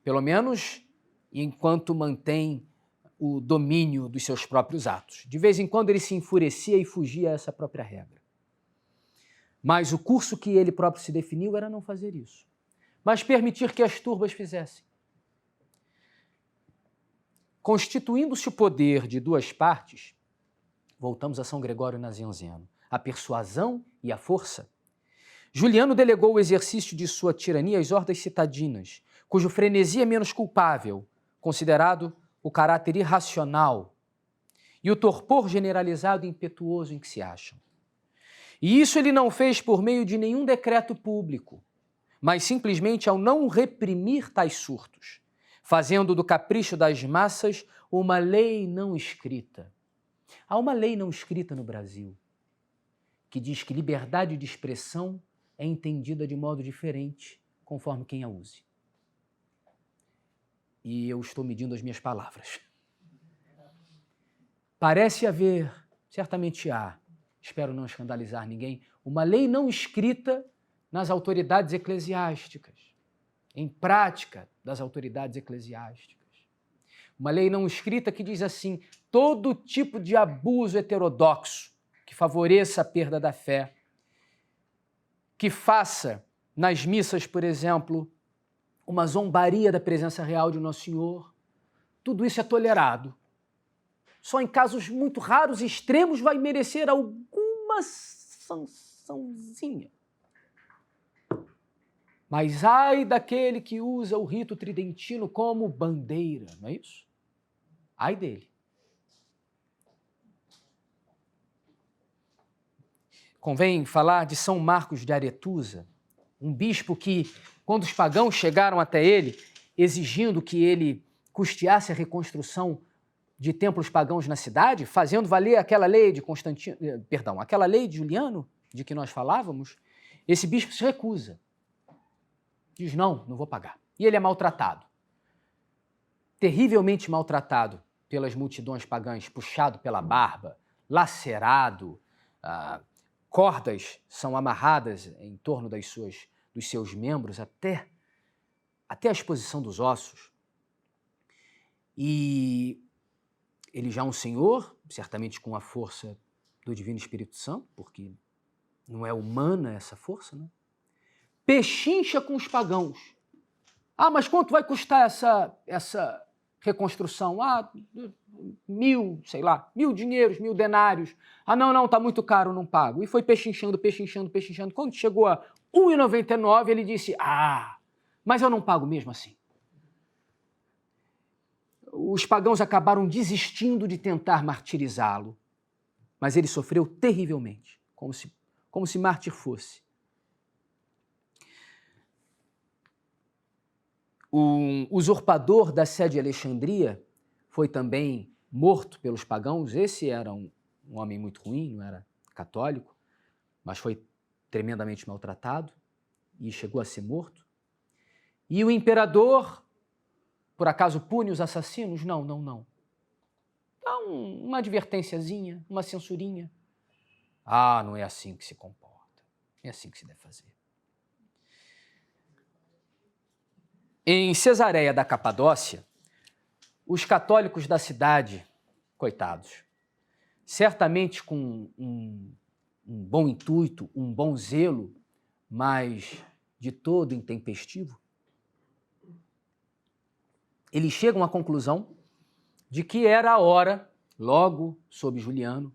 pelo menos enquanto mantém o domínio dos seus próprios atos. De vez em quando ele se enfurecia e fugia a essa própria regra. Mas o curso que ele próprio se definiu era não fazer isso, mas permitir que as turbas fizessem. Constituindo-se o poder de duas partes, voltamos a São Gregório Nazianzeno, a persuasão e a força, Juliano delegou o exercício de sua tirania às hordas citadinas, cujo frenesi é menos culpável, considerado o caráter irracional e o torpor generalizado e impetuoso em que se acham. E isso ele não fez por meio de nenhum decreto público, mas simplesmente ao não reprimir tais surtos, fazendo do capricho das massas uma lei não escrita. Há uma lei não escrita no Brasil que diz que liberdade de expressão é entendida de modo diferente conforme quem a use. E eu estou medindo as minhas palavras. Parece haver, certamente há, espero não escandalizar ninguém, uma lei não escrita nas autoridades eclesiásticas, em prática das autoridades eclesiásticas. Uma lei não escrita que diz assim: todo tipo de abuso heterodoxo que favoreça a perda da fé, que faça nas missas, por exemplo, uma zombaria da presença real de Nosso Senhor, tudo isso é tolerado. Só em casos muito raros e extremos vai merecer alguma sançãozinha. Mas ai daquele que usa o rito tridentino como bandeira, não é isso? Ai dele. Convém falar de São Marcos de Aretusa, um bispo que, quando os pagãos chegaram até ele, exigindo que ele custeasse a reconstrução de templos pagãos na cidade, fazendo valer aquela lei de aquela lei de Juliano, de que nós falávamos, esse bispo se recusa. Diz, não vou pagar. E ele é maltratado. Terrivelmente maltratado pelas multidões pagãs, puxado pela barba, lacerado, cordas são amarradas em torno dos seus membros até a exposição dos ossos. E ele já é um senhor, certamente com a força do Divino Espírito Santo, porque não é humana essa força, né? Pechincha com os pagãos. Mas quanto vai custar essa reconstrução? 1.000 dinheiros, 1.000 denários. Não, está muito caro, não pago. E foi pechinchando. Quando chegou a 1,99, ele disse, mas eu não pago mesmo assim. Os pagãos acabaram desistindo de tentar martirizá-lo, mas ele sofreu terrivelmente, como se mártir fosse. Um usurpador da sede de Alexandria foi também morto pelos pagãos. Esse era um homem muito ruim, não era católico, mas foi tremendamente maltratado e chegou a ser morto. E o imperador, por acaso, pune os assassinos? Não. Dá uma advertênciazinha, uma censurinha. Ah, não é assim que se comporta. É assim que se deve fazer. Em Cesareia da Capadócia, os católicos da cidade, coitados, certamente com um bom intuito, um bom zelo, mas de todo intempestivo, eles chegam à conclusão de que era a hora, logo sob Juliano,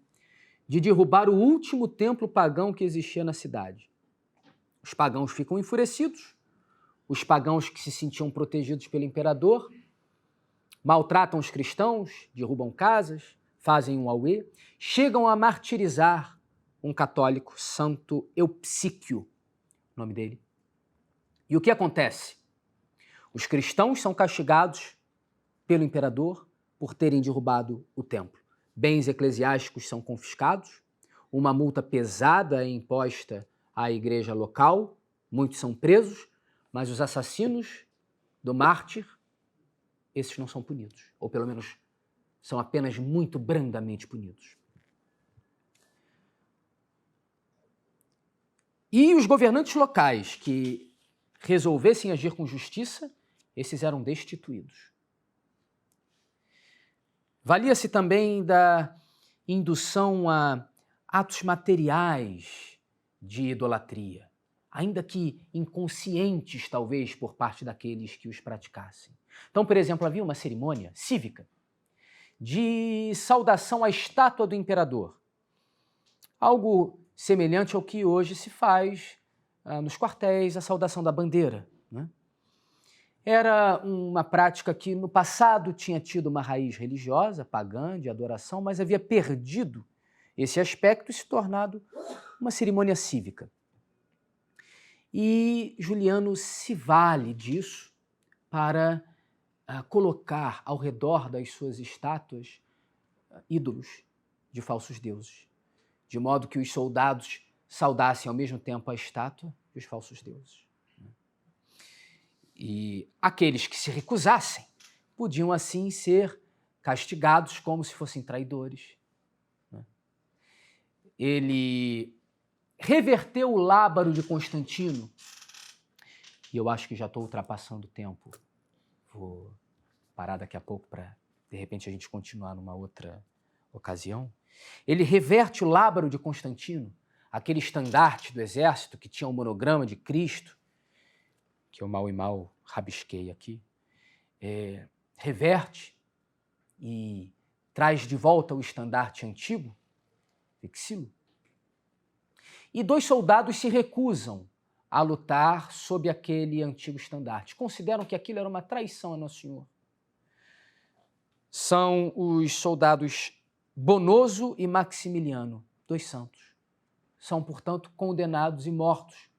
de derrubar o último templo pagão que existia na cidade. Os pagãos ficam enfurecidos, os pagãos que se sentiam protegidos pelo imperador maltratam os cristãos, derrubam casas, fazem um auê, chegam a martirizar um católico, Santo Eupsíquio, nome dele. E o que acontece? Os cristãos são castigados pelo imperador por terem derrubado o templo. Bens eclesiásticos são confiscados, uma multa pesada é imposta à igreja local, muitos são presos, mas os assassinos do mártir, esses não são punidos, ou pelo menos são apenas muito brandamente punidos. E os governantes locais que resolvessem agir com justiça, esses eram destituídos. Valia-se também da indução a atos materiais de idolatria, ainda que inconscientes, talvez, por parte daqueles que os praticassem. Então, por exemplo, havia uma cerimônia cívica de saudação à estátua do imperador, algo semelhante ao que hoje se faz nos quartéis, a saudação da bandeira, né? Era uma prática que no passado tinha tido uma raiz religiosa, pagã, de adoração, mas havia perdido esse aspecto e se tornado uma cerimônia cívica. E Juliano se vale disso para colocar ao redor das suas estátuas ídolos de falsos deuses, de modo que os soldados saudassem ao mesmo tempo a estátua e os falsos deuses. E aqueles que se recusassem podiam, assim, ser castigados como se fossem traidores. Ele reverteu o lábaro de Constantino, e eu acho que já estou ultrapassando o tempo, vou parar daqui a pouco para, de repente, a gente continuar numa outra ocasião. Ele reverte o lábaro de Constantino, aquele estandarte do exército que tinha o monograma de Cristo, que eu mal e mal rabisquei aqui, reverte e traz de volta o estandarte antigo, Vexilo. E 2 soldados se recusam a lutar sob aquele antigo estandarte. Consideram que aquilo era uma traição a Nosso Senhor. São os soldados Bonoso e Maximiliano, 2 santos. São, portanto, condenados e mortos,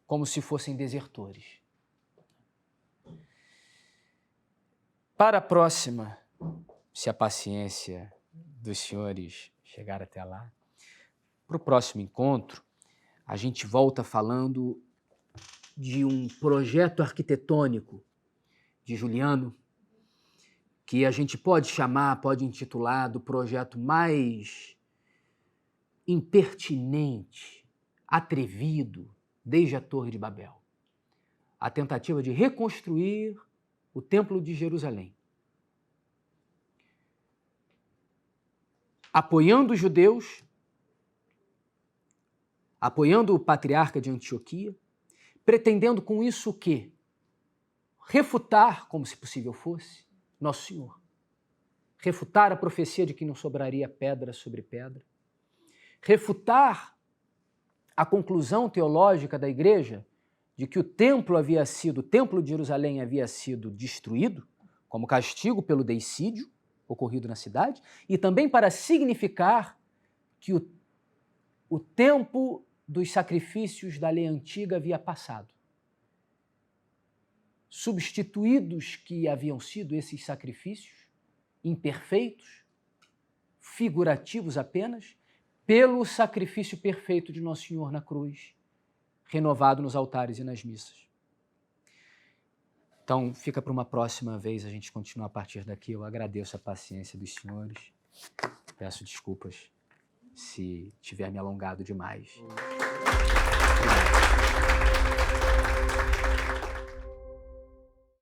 como se fossem desertores. Para a próxima, se a paciência dos senhores chegar até lá, para o próximo encontro, a gente volta falando de um projeto arquitetônico de Juliano, que a gente pode chamar, pode intitular do projeto mais impertinente, atrevido, desde a Torre de Babel. A tentativa de reconstruir o Templo de Jerusalém. Apoiando os judeus, apoiando o patriarca de Antioquia, pretendendo com isso o quê? Refutar, como se possível fosse, Nosso Senhor. Refutar a profecia de que não sobraria pedra sobre pedra. Refutar a conclusão teológica da igreja de que o templo de Jerusalém havia sido destruído, como castigo pelo deicídio ocorrido na cidade, e também para significar que o tempo dos sacrifícios da lei antiga havia passado. substituídos que haviam sido esses sacrifícios, imperfeitos, figurativos apenas, pelo sacrifício perfeito de Nosso Senhor na cruz, renovado nos altares e nas missas. Então, fica para uma próxima vez, a gente continua a partir daqui. Eu agradeço a paciência dos senhores. Peço desculpas se tiver me alongado demais. Obrigado.